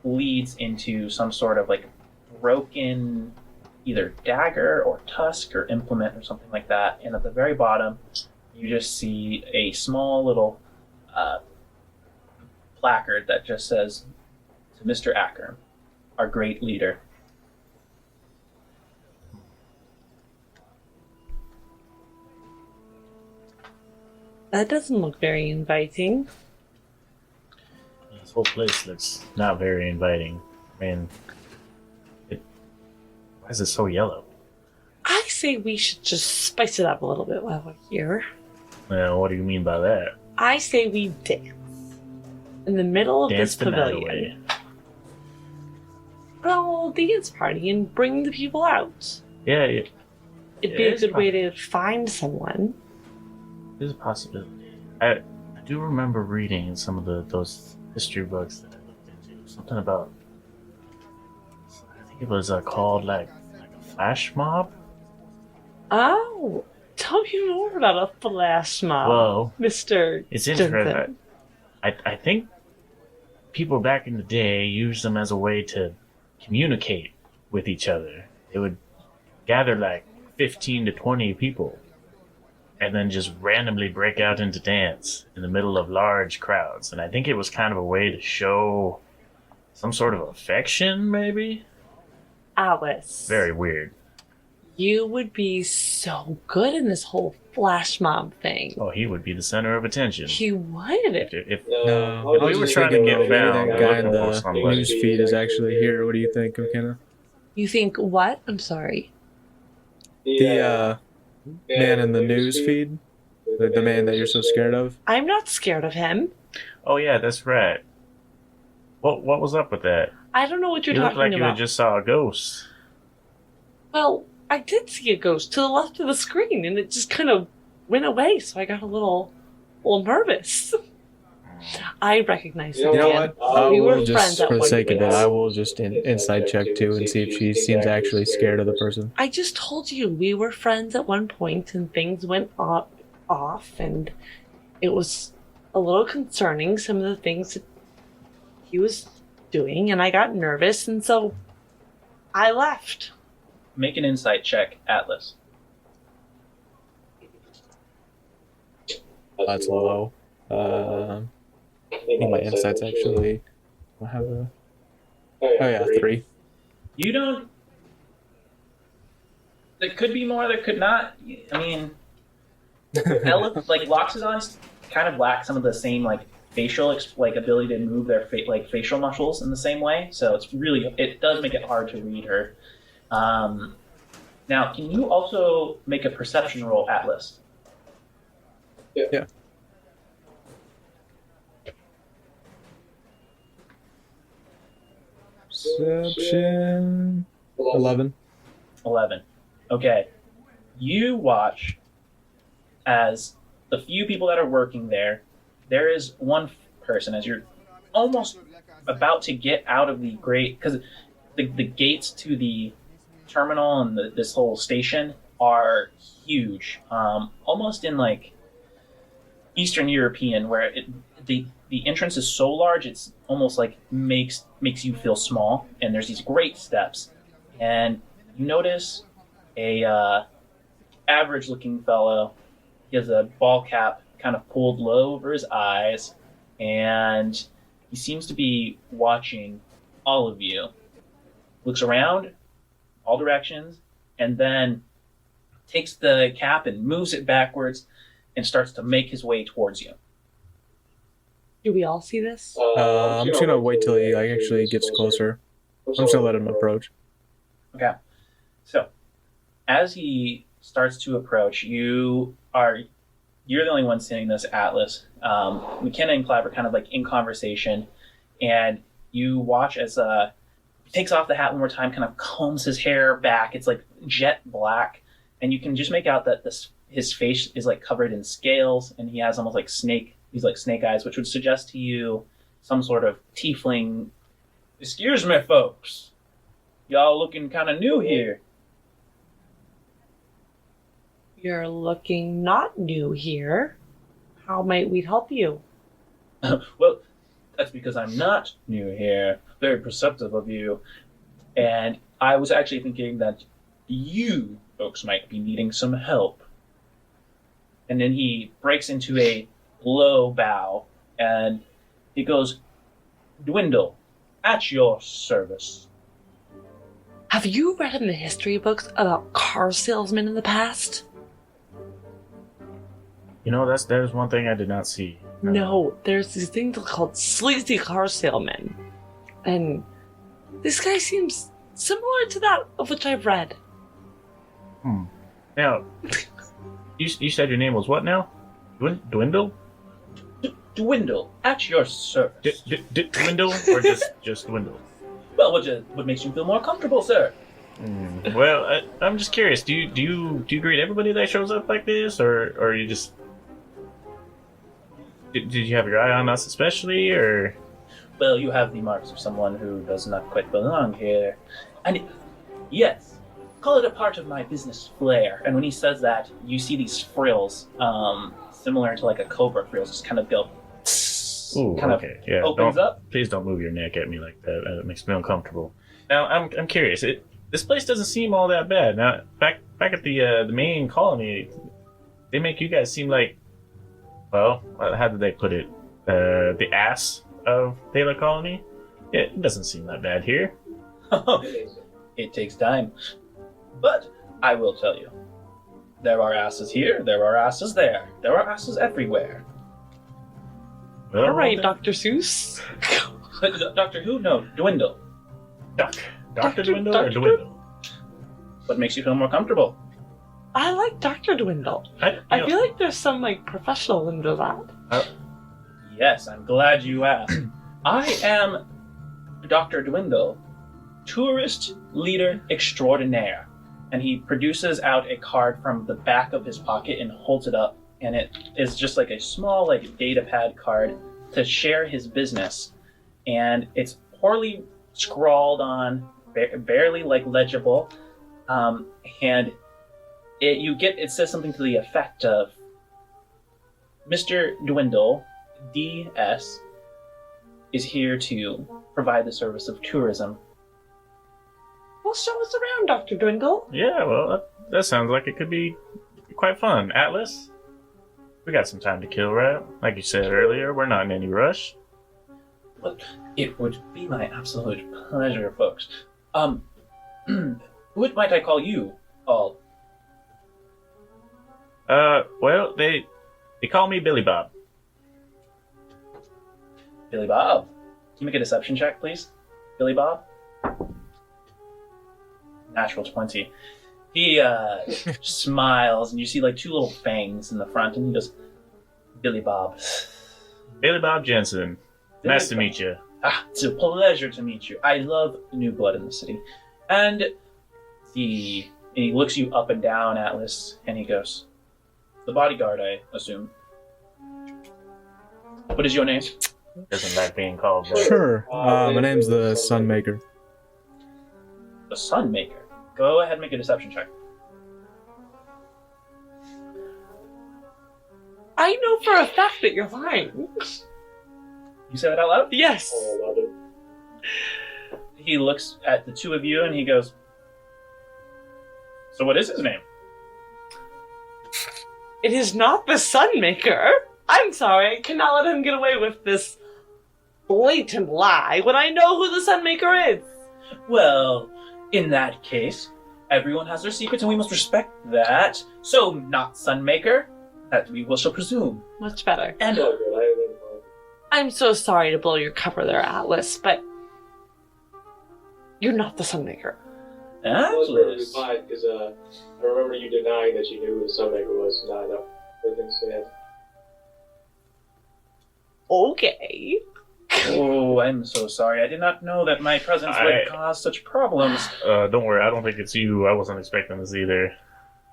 leads into some sort of like broken either dagger or tusk or implement or something like that. And at the very bottom you just see a small little placard that just says, "To Mr. Acker, our great leader." That doesn't look very inviting. This whole place looks not very inviting. I mean, Why is it so yellow? I say we should just spice it up a little bit while we're here. Well, what do you mean by that? I say we dance in the middle of Dance this the night pavilion. away. Well, dance party and bring the people out. Yeah, It'd be a good way to find someone. there's a possibility. I do remember reading in some of those history books that I looked into something about. I think it was called like a flash mob. Oh, tell me more about a flash mob, Whoa. Mr. It's Johnson. interesting. I think people back in the day used them as a way to communicate with each other. They would gather like 15 to 20 people and then just randomly break out into dance in the middle of large crowds. And I think it was kind of a way to show some sort of affection, maybe? Alice. Very weird. You would be so good in this whole flash mob thing. Oh, he would be the center of attention. He would. If No, If I we was were just trying to thinking get maybe found, that we're guy in looking for the somebody. news feed is actually here. What do you think, McKenna? You think what? I'm sorry. The man in the news feed? The man that you're so scared of? I'm not scared of him. Oh yeah, that's right. What was up with that? I don't know what you're You looked talking like you about. had just saw a ghost. Well, I did see a ghost to the left of the screen, and it just kind of went away, so I got a little nervous. I recognize him. You know again. what? I We were will friends just, at for the one sake of point. it, I will just inside check too and see if she seems actually scared of the person. I just told you we were friends at one point, and things went off, and it was a little concerning, some of the things that he was doing, and I got nervous, and so I left. Make an insight check, Atlas. That's low. I think my insight's actually. I have a. Oh yeah, 3. You don't. There could be more. There could not. I mean, Loxodons kind of lack some of the same facial ability to move their facial muscles in the same way. So it does make it hard to read her. Now, can you also make a perception roll, Atlas? Yeah. Perception. 11. 11. Okay. You watch as the few people that are working there is one person, as you're almost about to get out of the grate, because the gates to the terminal and this whole station are huge, almost in Eastern European, where the entrance is so large it's almost makes you feel small, and there's these great steps, and you notice a average looking fellow. He has a ball cap kind of pulled low over his eyes, and he seems to be watching all of you. Looks around all directions, and then takes the cap and moves it backwards and starts to make his way towards you. Do we all see this? I'm just gonna wait till he actually gets closer. I'm just gonna let him approach. Okay. So, as he starts to approach, you're the only one seeing this, Atlas. McKenna and Clive are kind of in conversation, and you watch as he takes off the hat one more time, kind of combs his hair back. It's jet black, and you can just make out that his face is covered in scales, and he has almost snake eyes, which would suggest to you some sort of tiefling. Excuse me, folks. Y'all looking kind of new here. You're looking not new here. How might we help you? Well, that's because I'm not new here. Very perceptive of you. And I was actually thinking that you folks might be needing some help. And then he breaks into a low bow, and he goes, Dwindle, at your service. Have you read in the history books about car salesmen in the past? There's one thing I did not see. No, there's these things called sleazy car salesmen. And this guy seems Similar to that of which I've read. Now, you said your name was what now? Dwindle? Dwindle, at your service. Dwindle, or just Dwindle? Well, what makes you feel more comfortable, sir? Well, I'm just curious. Do you greet everybody that shows up like this, or you just did you have your eye on us especially, or? Well, you have the marks of someone who does not quite belong here, and yes, call it a part of my business flair. And when he says that, you see these frills, similar to like a cobra frills, just kind of go. Ooh, kind okay, yeah. opens up. Please don't move your neck at me like that. It makes me uncomfortable. Now, I'm curious. This place doesn't seem all that bad. Now, back at the main colony, they make you guys seem like, well, how did they put it? The ass of Thela colony. Yeah, it doesn't seem that bad here. It takes time, but I will tell you, there are asses here. There are asses there. There are asses everywhere. Well, All right, Dr. Seuss. Doctor Who? No, Dwindle. Dr. Dwindle or Dwindle? What makes you feel more comfortable? I like Dr. Dwindle. I feel like there's some like professional into that. Yes, I'm glad you asked. I am Dr. Dwindle, tourist leader extraordinaire. And he produces out a card from the back of his pocket and holds it up. And it is just like a small like data pad card to share his business. And it's poorly scrawled on, barely like legible. And it says something to the effect of, Mr. Dwindle, DS, is here to provide the service of tourism. Well, show us around, Dr. Dwindle. Yeah, well, that sounds like it could be quite fun. Atlas, we got some time to kill, right? Like you said earlier, we're not in any rush. But it would be my absolute pleasure, folks. What might I call you all? Well, they call me Billy Bob. Billy Bob. Can you make a deception check, please? Billy Bob? Natural 20. He smiles, and you see like two little fangs in the front, and he goes, Billy Bob. Billy Bob Jensen. Nice to meet you. It's a pleasure to meet you. I love new blood in the city. And he looks you up and down, Atlas, and he goes, the bodyguard, I assume. What is your name? Isn't that being called? Sure. My name's the Sunmaker. The Sunmaker. Go ahead and make a deception check. I know for a fact that you're lying. You say that out loud? Yes. Oh, I love it. He looks at the two of you and he goes, so what is his name? It is not the Sunmaker. I'm sorry, I cannot let him get away with this blatant lie when I know who the Sunmaker is. Well, in that case, everyone has their secrets and we must respect that. So, not Sunmaker, that we will shall presume. Much better. And So good. I have it. I'm so sorry to blow your cover there, Atlas, but you're not the Sunmaker. Atlas. Because I remember you denying that you knew who the Sunmaker was. Not enough everything stands. Okay. Oh, I'm so sorry. I did not know that my presence would cause such problems. Don't worry, I don't think it's you. I wasn't expecting this either.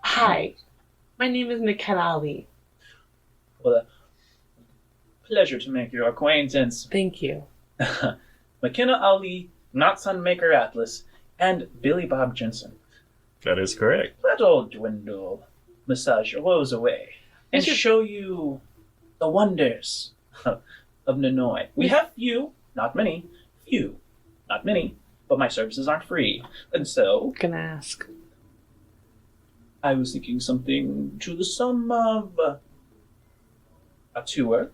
Hi, my name is Macleod. Well, a pleasure to make your acquaintance. Thank you. McKenna Ali, not Sunmaker Atlas, and Billy Bob Jensen. That is correct. Let old Dwindle massage your woes away and show you the wonders of Nanoy. We have few, not many, but my services aren't free. And so, Gonna ask. I was thinking something to the sum of a tour,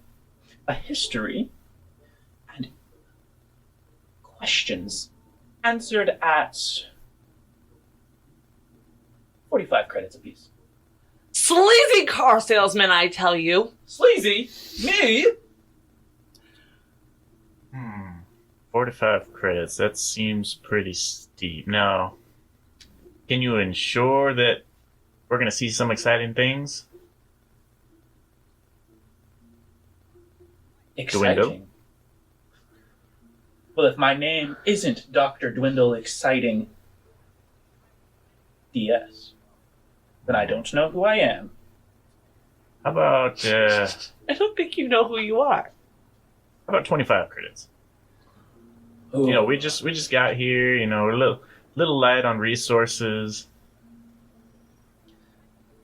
a history, and questions answered at 45 credits apiece. Sleazy car salesman, I tell you. Sleazy? Me? 45 credits. That seems pretty steep. Now, can you ensure that we're going to see some exciting things? Exciting? Dwindle? Well, if my name isn't Dr. Dwindle Exciting DS, then I don't know who I am. How about, I don't think you know who you are. how about 25 credits? Ooh. You know, we just got here, you know, we're a little light on resources.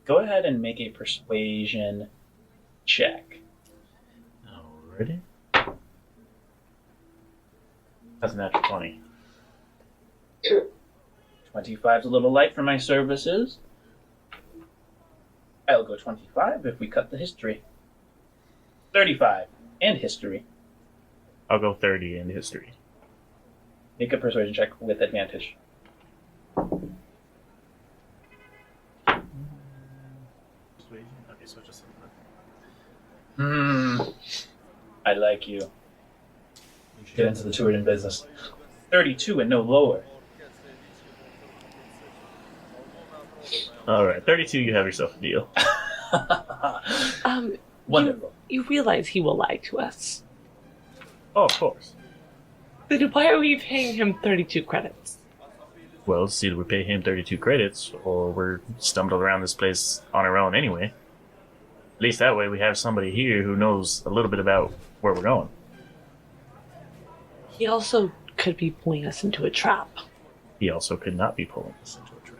Go ahead and make a persuasion check. Alrighty. That's a natural 20. 25's a little light for my services. I'll go 25 if we cut the history. 35 and history. I'll go 30 in history. Make a persuasion check with advantage. Okay, so just I like you. You should get into the touring business. 32 and no lower. Alright, 32, you have yourself a deal. Wonderful. You realize he will lie to us. Oh, of course. Then why are we paying him 32 credits? Well, it's either we pay him 32 credits, or we're stumbled around this place on our own anyway. At least that way we have somebody here who knows a little bit about where we're going. He also could be pulling us into a trap. He also could not be pulling us into a trap.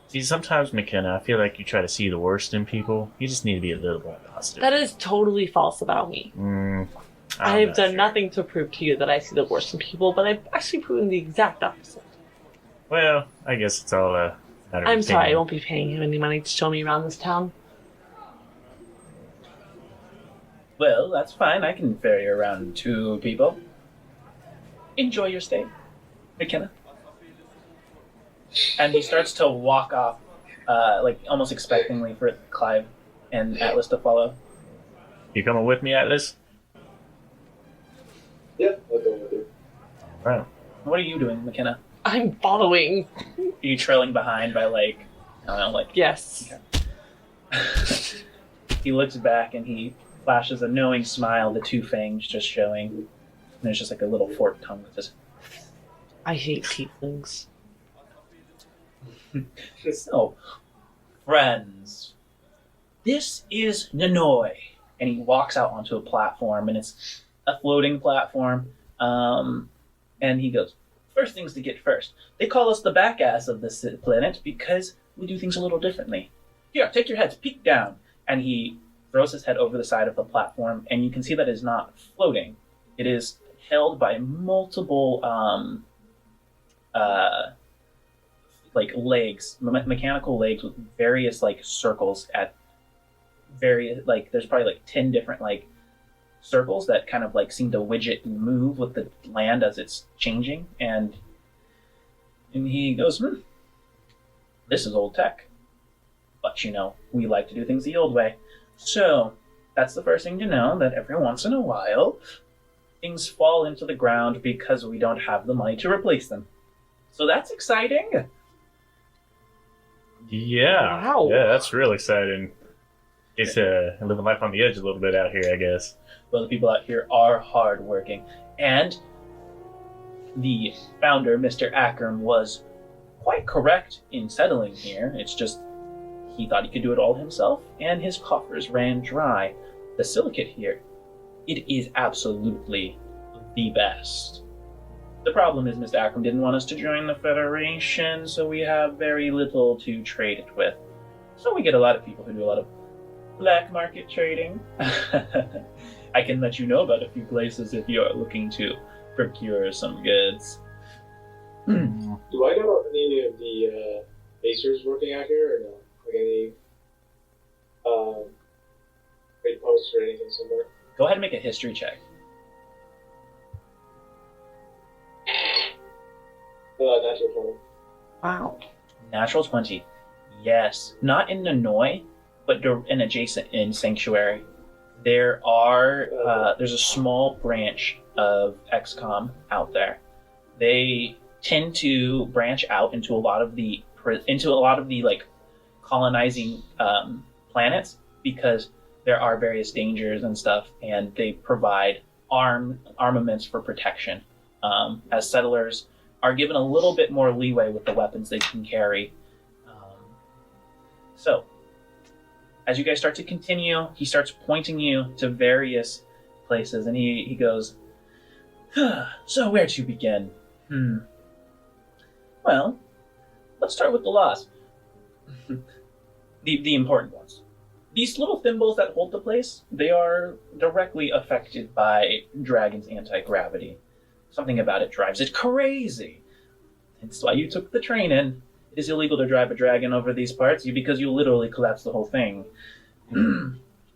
See, sometimes, McKenna, I feel like you try to see the worst in people. You just need to be a little more positive. That is totally false about me. I have done nothing to prove to you that I see the worst in people, but I've actually proven the exact opposite. Well, I guess it's all a matter of I'm sorry, I opinion. won't be paying him any money to show me around this town. Well, that's fine. I can ferry you around two people. Enjoy your stay, McKenna. And he starts to walk off, like almost expectingly for Clive and Atlas to follow. You coming with me, Atlas? Yeah, I'll go with you. Alright. What are you doing, McKenna? I'm following. Are you trailing behind by like, I don't know, like... Yes. Okay. He looks back and he flashes a knowing smile, the two fangs just showing. And there's just like a little forked tongue that just... I hate tieflings. So, friends, this is Nanoy. And he walks out onto a platform, and it's a floating platform. And he goes, first things to get first. They call us the back ass of this planet because we do things a little differently. Here, take your heads, peek down. And he throws his head over the side of the platform, and you can see that it is not floating. It is held by multiple like legs, mechanical legs with various like circles at various, like there's probably like 10 different like circles that kind of like seem to widget and move with the land as it's changing. And he goes, this is old tech. But you know, we like to do things the old way. So that's the first thing to know, that every once in a while things fall into the ground because we don't have the money to replace them. So that's exciting. Yeah. Wow. Yeah, that's real exciting. It's living life on the edge a little bit out here, I guess. Well, the people out here are hardworking. And the founder, Mr. Akram, was quite correct in settling here. It's just he thought he could do it all himself, and his coffers ran dry. The silicate here, it is absolutely the best. The problem is Mr. Akram didn't want us to join the Federation, so we have very little to trade it with. So we get a lot of people who do a lot of black market trading. I can let you know about a few places if you're looking to procure some goods. Do I know of any of the basers working out here, or no? Like any trade posts or anything somewhere? Go ahead and make a history check. Natural 20. Wow. Natural 20. Yes. Not in Nanoy, but in adjacent in Sanctuary. There's a small branch of XCOM out there. They tend to branch out into a lot of the like colonizing planets because there are various dangers and stuff, and they provide armaments for protection. As settlers are given a little bit more leeway with the weapons they can carry. So, as you guys start to continue, he starts pointing you to various places, and he goes, so where to begin? Well, let's start with the laws. the important ones. These little thimbles that hold the place, they are directly affected by Dragon's anti-gravity. Something about it drives it crazy. That's why you took the train in. It is illegal to drive a dragon over these parts because you literally collapse the whole thing.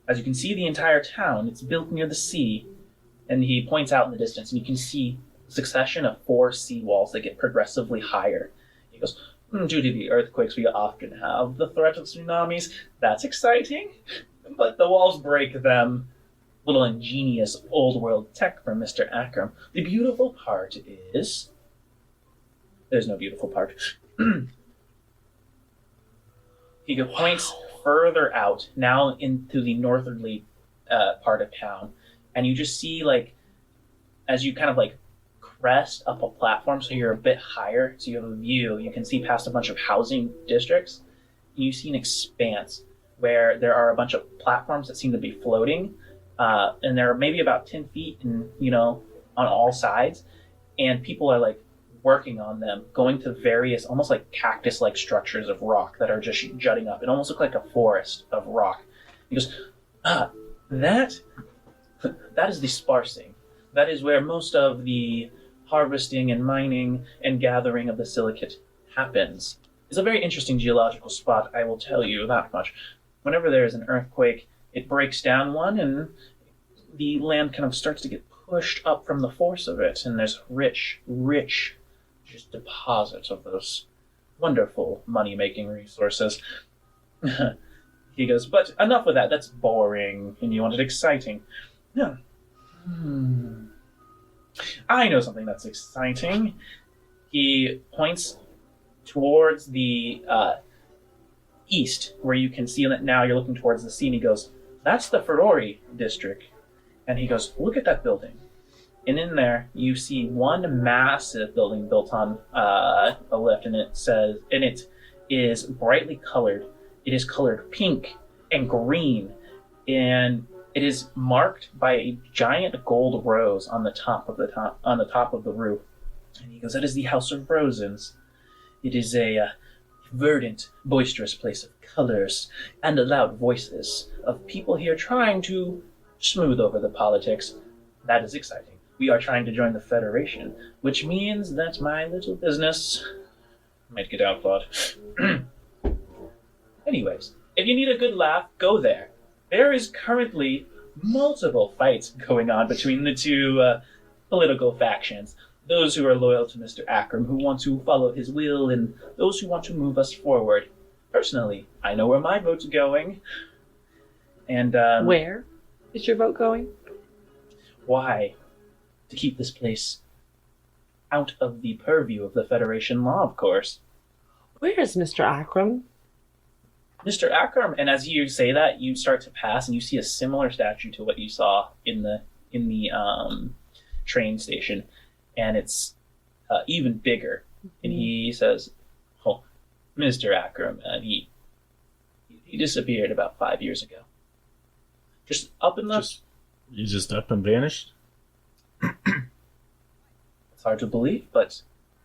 As you can see, the entire town, it's built near the sea. And he points out in the distance, and you can see a succession of 4 seawalls that get progressively higher. He goes, due to the earthquakes we often have, the threat of tsunamis, that's exciting. But the walls break them. Little ingenious old-world tech from Mr. Aquariam. The beautiful part is... There's no beautiful part. He points further out, now into the northerly part of town, and you just see, like, as you kind of, like, crest up a platform, so you're a bit higher, so you have a view, you can see past a bunch of housing districts, and you see an expanse where there are a bunch of platforms that seem to be floating, and they're maybe about 10 feet, and, on all sides, and people are, like, working on them, going to various, almost like cactus-like structures of rock that are just jutting up. It almost looks like a forest of rock. He goes, that is the sparsing. That is where most of the harvesting and mining and gathering of the silicate happens. It's a very interesting geological spot, I will tell you that much. Whenever there is an earthquake, it breaks down one, and the land kind of starts to get pushed up from the force of it, and there's rich just deposits of those wonderful money-making resources. He goes, but enough of that, that's boring, and you want it exciting. Yeah. I know something that's exciting. He points towards the east, where you can see that now you're looking towards the sea, and he goes, that's the Ferrari District. And he goes, look at that building. And in there, you see one massive building built on a lift, and it is brightly colored. It is colored pink and green, and it is marked by a giant gold rose on the top of the roof. And he goes, that is the House of Rosens. It is a verdant, boisterous place of colors and the loud voices of people here trying to smooth over the politics. That is exciting. We are trying to join the Federation, which means that my little business might get outlawed. Anyways, if you need a good laugh, go there. There is currently multiple fights going on between the two political factions. Those who are loyal to Mr. Aquariam, who want to follow his will, and those who want to move us forward. Personally, I know where my vote's going. And, Where is your vote going? Why? To keep this place out of the purview of the Federation law, of course. Where is Mr. Aquariam? Mr. Aquariam, and as you say that, you start to pass, and you see a similar statue to what you saw in the train station, and it's even bigger. And he says, "Oh, Mr. Aquariam, he disappeared about 5 years ago. Just up and left. You just up and vanished?" It's hard to believe, but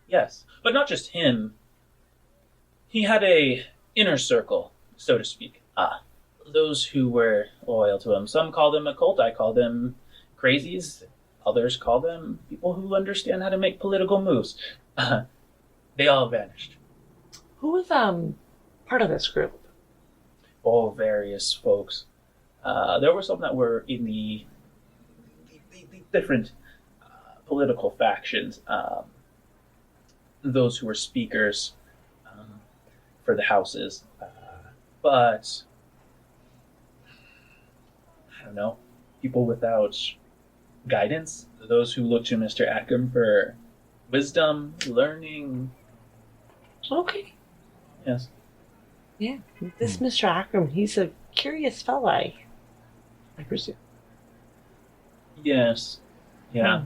yes. But not just him. He had a inner circle, so to speak. Those who were loyal to him. Some call them a cult. I call them crazies. Others call them people who understand how to make political moves. They all vanished. Who was part of this group? All various folks. There were some that were in the different political factions. Those who were speakers for the houses. But, I don't know, people without guidance. Those who look to Mr. Ackham for wisdom, learning. Okay. Yes. Yeah. This Mr. Akram, he's a curious fella, I presume. Yes. Yeah.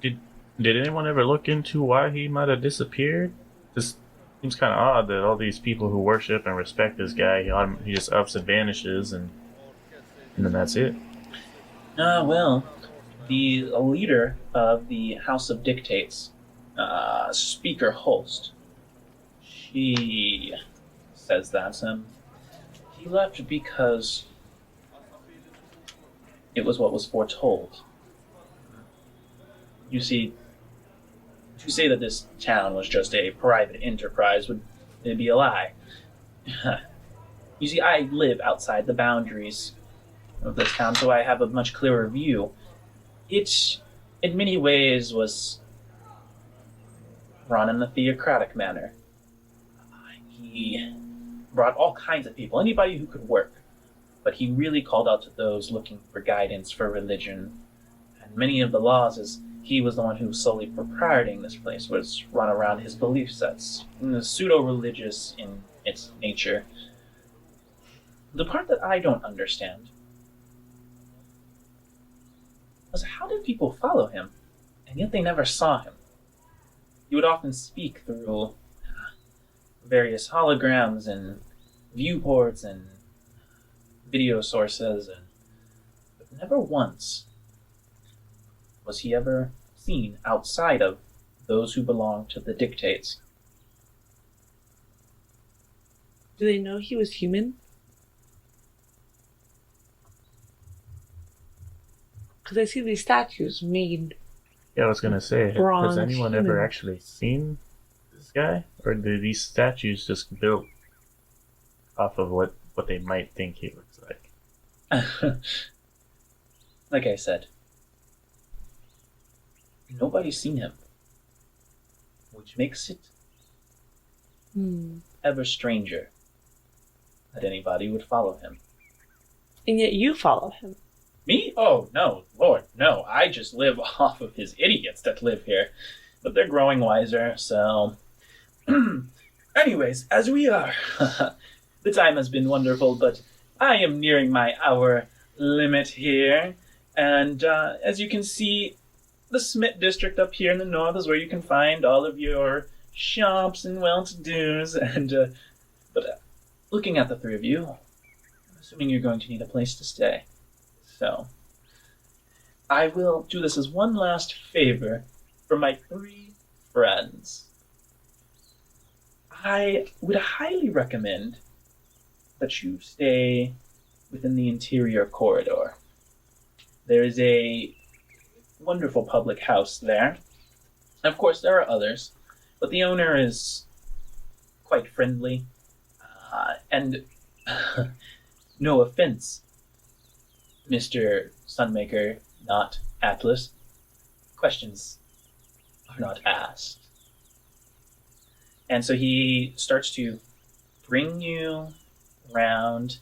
Did anyone ever look into why he might have disappeared? This seems kind of odd that all these people who worship and respect this guy, he just ups and vanishes, and then that's it. Well, the leader of the House of Dictates, Speaker Holst, she says that he left because it was what was foretold. You see, to say that this town was just a private enterprise would be a lie. You see, I live outside the boundaries of this town, so I have a much clearer view. It, in many ways, was run in a theocratic manner. He brought all kinds of people, anybody who could work, but he really called out to those looking for guidance for religion. And many of the laws, as he was the one who was solely proprieting this place, was run around his belief sets, pseudo-religious in its nature. The part that I don't understand was how did people follow him, and yet they never saw him? He would often speak through various holograms and viewports and video sources, but never once was he ever seen outside of those who belong to the dictates. Do they know he was human? Because I see these statues made. Yeah, I was gonna say, Bronze has anyone human. ever actually seen this guy? Or do these statues just built off of what they might think he looks like? Like I said, nobody's seen him, which makes it ever stranger that anybody would follow him. And yet you follow him. Me? Oh, no, Lord, no. I just live off of his idiots that live here. But they're growing wiser, so... Anyways, as we are... The time has been wonderful, but I am nearing my hour limit here. And as you can see, the Smith District up here in the north is where you can find all of your shops and well-to-dos. And, but looking at the three of you, I'm assuming you're going to need a place to stay. So, I will do this as one last favor for my three friends. I would highly recommend that you stay within the interior corridor. There is a wonderful public house there. Of course, there are others, but the owner is quite friendly. And no offense, Mr. Sunmaker, not Atlas. Questions are not asked. And so he starts to bring you around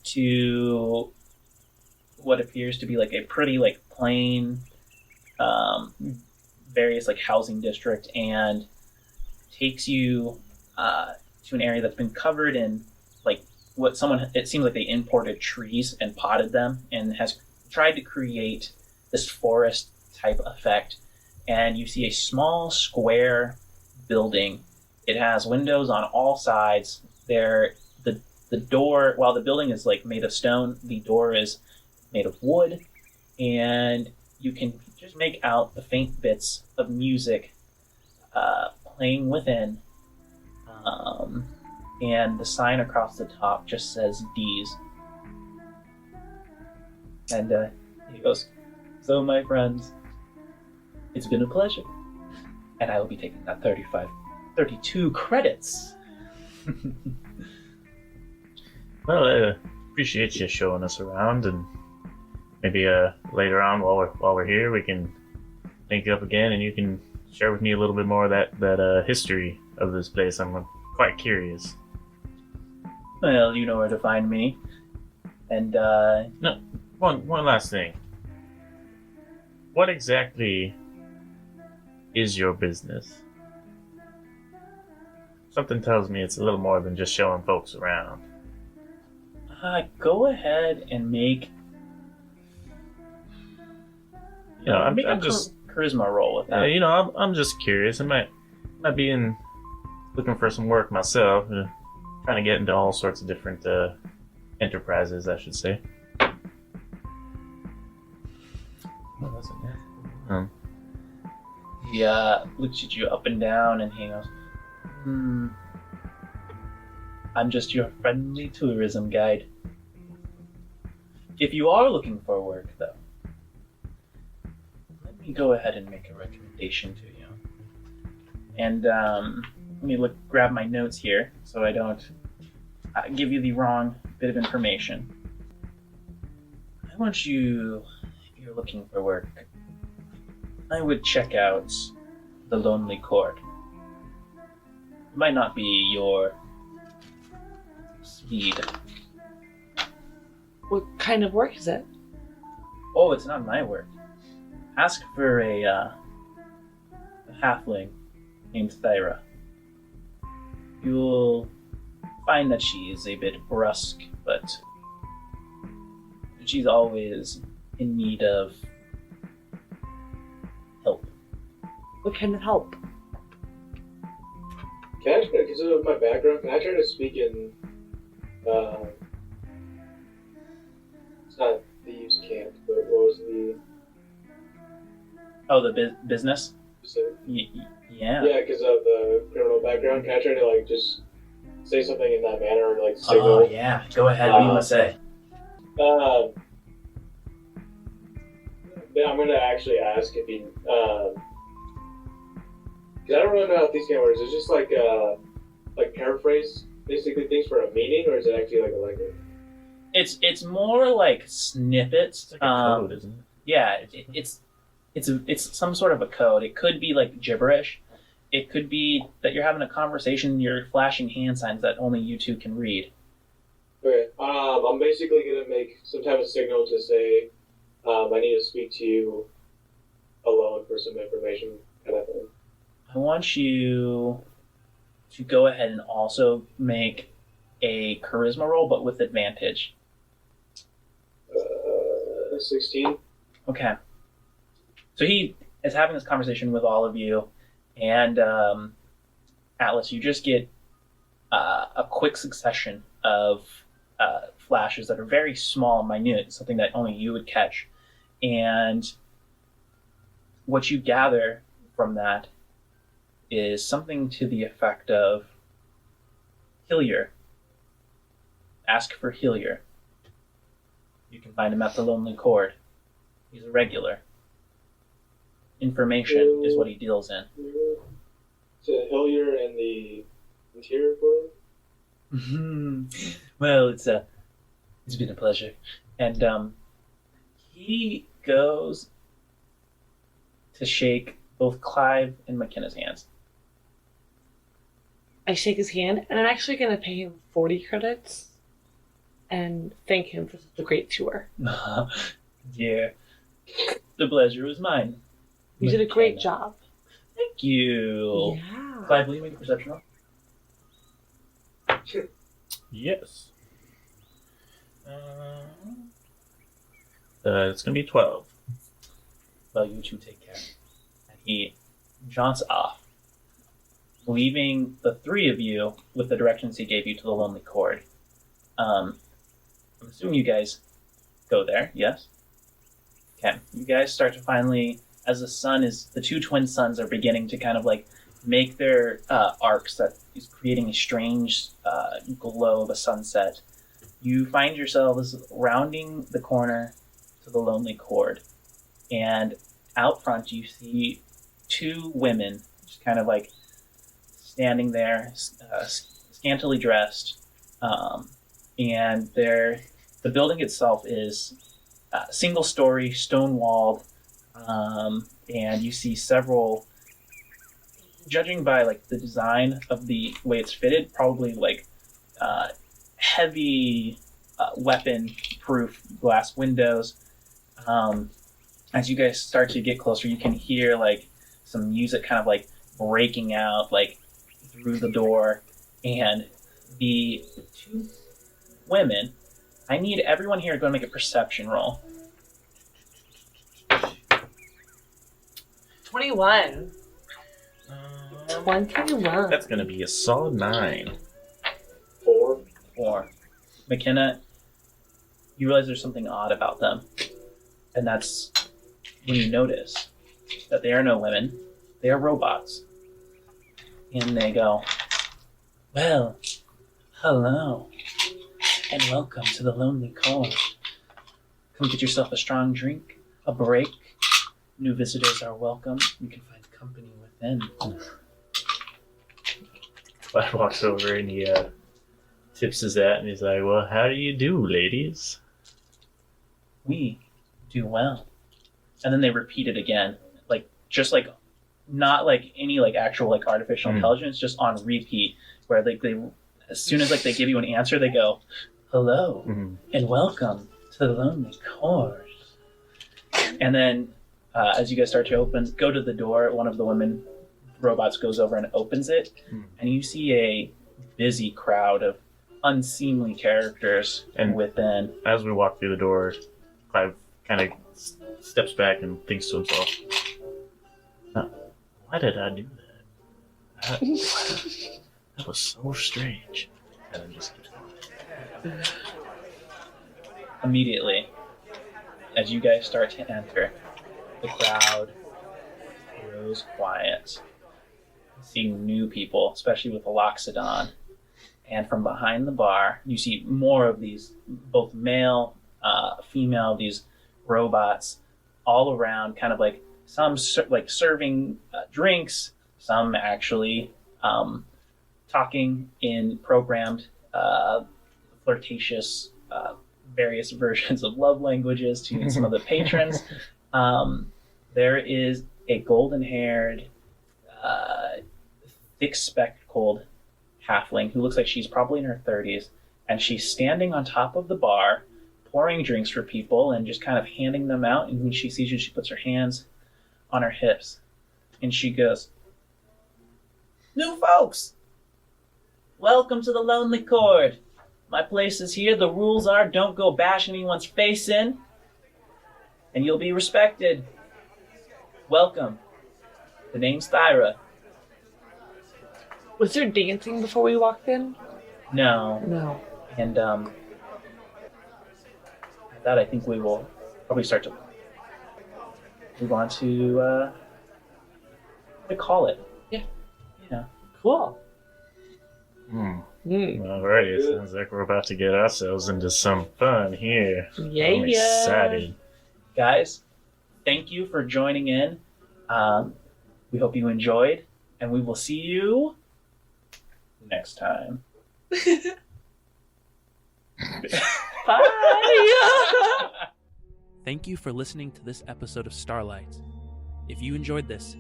to what appears to be like a pretty plain various housing district, and takes you to an area that's been covered in it seems like they imported trees and potted them and has tried to create this forest type effect. And you see a small square building. It has windows on all sides. The door, while the building is made of stone, the door is made of wood, and you can just make out the faint bits of music playing within. And the sign across the top just says D's. And he goes, "So, my friends, it's been a pleasure. And I will be taking that 32 credits." Well, I appreciate you showing us around, and maybe later on while we're here, we can link up again, and you can share with me a little bit more of that history of this place. I'm quite curious. Well, you know where to find me. And No, one last thing. what exactly is your business? Something tells me it's a little more than just showing folks around. Go ahead and make. Make a charisma roll with that. I'm just curious. I might be looking for some work myself. Trying to get into all sorts of different enterprises, I should say. Oh, that's a nasty. He looks at you up and down, and he goes, I'm just your friendly tourism guide. If you are looking for work, though, let me go ahead and make a recommendation to you. And let me grab my notes here so I don't give you the wrong bit of information. I want you, if you're looking for work, I would check out the Lonely Court. It might not be your speed. What kind of work is it? Oh, it's not my work. Ask for a halfling named Thyra. You'll find that she is a bit brusque, but she's always in need of help. What kind of help? Can I, because of my background, can I try to speak in, it's not thieves' can't, but what was the... Oh, the business? Yeah. Yeah, because of the criminal background. Can I try to, just say something in that manner, or, signal? Oh, yeah. Go ahead. What do you want to say? I'm going to actually ask if he... because I don't really know how these can work. Is it just, paraphrase, basically, things for a meaning, or is it actually, a language? It's more like snippets. It's like a code, isn't it? Yeah, it's some sort of a code. It could be gibberish. It could be that you're having a conversation and you're flashing hand signs that only you two can read. Okay. I'm basically gonna make some type of signal to say, I need to speak to you alone for some information, kind of thing. I want you to go ahead and also make a charisma roll, but with advantage. 16. Okay. So he is having this conversation with all of you, and Atlas, you just get a quick succession of flashes that are very small, minute, something that only you would catch. And what you gather from that is something to the effect of Hillier. Ask for Hillier. You can find him at the Lonely Court. He's a regular. Information is what he deals in. To Hillier and the interior quarter? Well, it's been a pleasure. And he goes to shake both Clive and McKenna's hands. I shake his hand, and I'm actually going to pay him 40 credits and thank him for such a great tour. Yeah. The pleasure was mine. You did a great job. Thank you. Yeah. Clive, will you make a perception roll? Yes. It's gonna be 12. Well, you two take care. And he jaunts off, leaving the three of you with the directions he gave you to the Lonely Court. I'm assuming you guys go there, yes? Okay. You guys start to finally, as the two twin suns are beginning to kind of make their arcs that is creating a strange glow of a sunset, you find yourselves rounding the corner to the Lonely Court. And out front, you see two women just kind of standing there, scantily dressed. And the building itself is single-story, stone-walled, and you see several, judging by the design of the way it's fitted, probably heavy weapon-proof glass windows. As you guys start to get closer, you can hear like some music kind of like breaking out like through the door, and the two women. I need everyone here to go and make a perception roll. 21. 21. That's gonna be a solid 9. 4. 4. McKenna, you realize there's something odd about them, and that's when you notice that they are no women, they are robots. And they go, well, hello, and welcome to the Lonely Core. Come get yourself a strong drink, a break. New visitors are welcome. You can find company within. Clyde walks over and he tips his hat and he's like, well, how do you do, ladies? We do well. And then they repeat it again, like just like not like any like actual like artificial intelligence, just on repeat, where like they as soon as like they give you an answer, they go, hello and welcome to the Lonely Core. And then as you guys start to go to the door, one of the women robots goes over and opens it, and you see a busy crowd of unseemly characters within. As we walk through the door, Clive kind of steps back and thinks to himself, why did I do that? That was so strange. And then just keeps going. Immediately, as you guys start to enter, the crowd grows quiet. Seeing new people, especially with the Loxodon. And from behind the bar, you see more of these, both male, female, these robots all around, kind of like some like serving drinks, some actually talking in programmed, flirtatious, various versions of love languages to some of the patrons. There is a golden-haired, thick-spectacled halfling who looks like she's probably in her 30s, and she's standing on top of the bar, pouring drinks for people and just kind of handing them out. And when she sees you, she puts her hands on her hips, and she goes, "New folks, welcome to the Lonely Cord. My place is here. The rules are don't go bash anyone's face in, and you'll be respected. Welcome. The name's Thyra." Was there dancing before we walked in? No. No. And that I think we will probably start to move on to what do we call it? Yeah. Yeah. Cool. Alrighty, it sounds like we're about to get ourselves into some fun here. Yeah, I'm excited. Guys, thank you for joining in. We hope you enjoyed, and we will see you next time. Bye. Thank you for listening to this episode of Starlight. If you enjoyed this,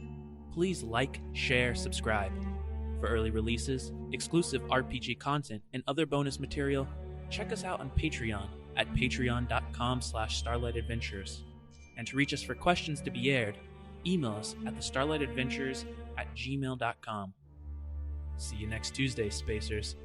please like, share, subscribe. For early releases, exclusive RPG content, and other bonus material, check us out on Patreon at patreon.com/starlightadventures. And to reach us for questions to be aired, email us at thestarlightadventures@gmail.com. See you next Tuesday, Spacers.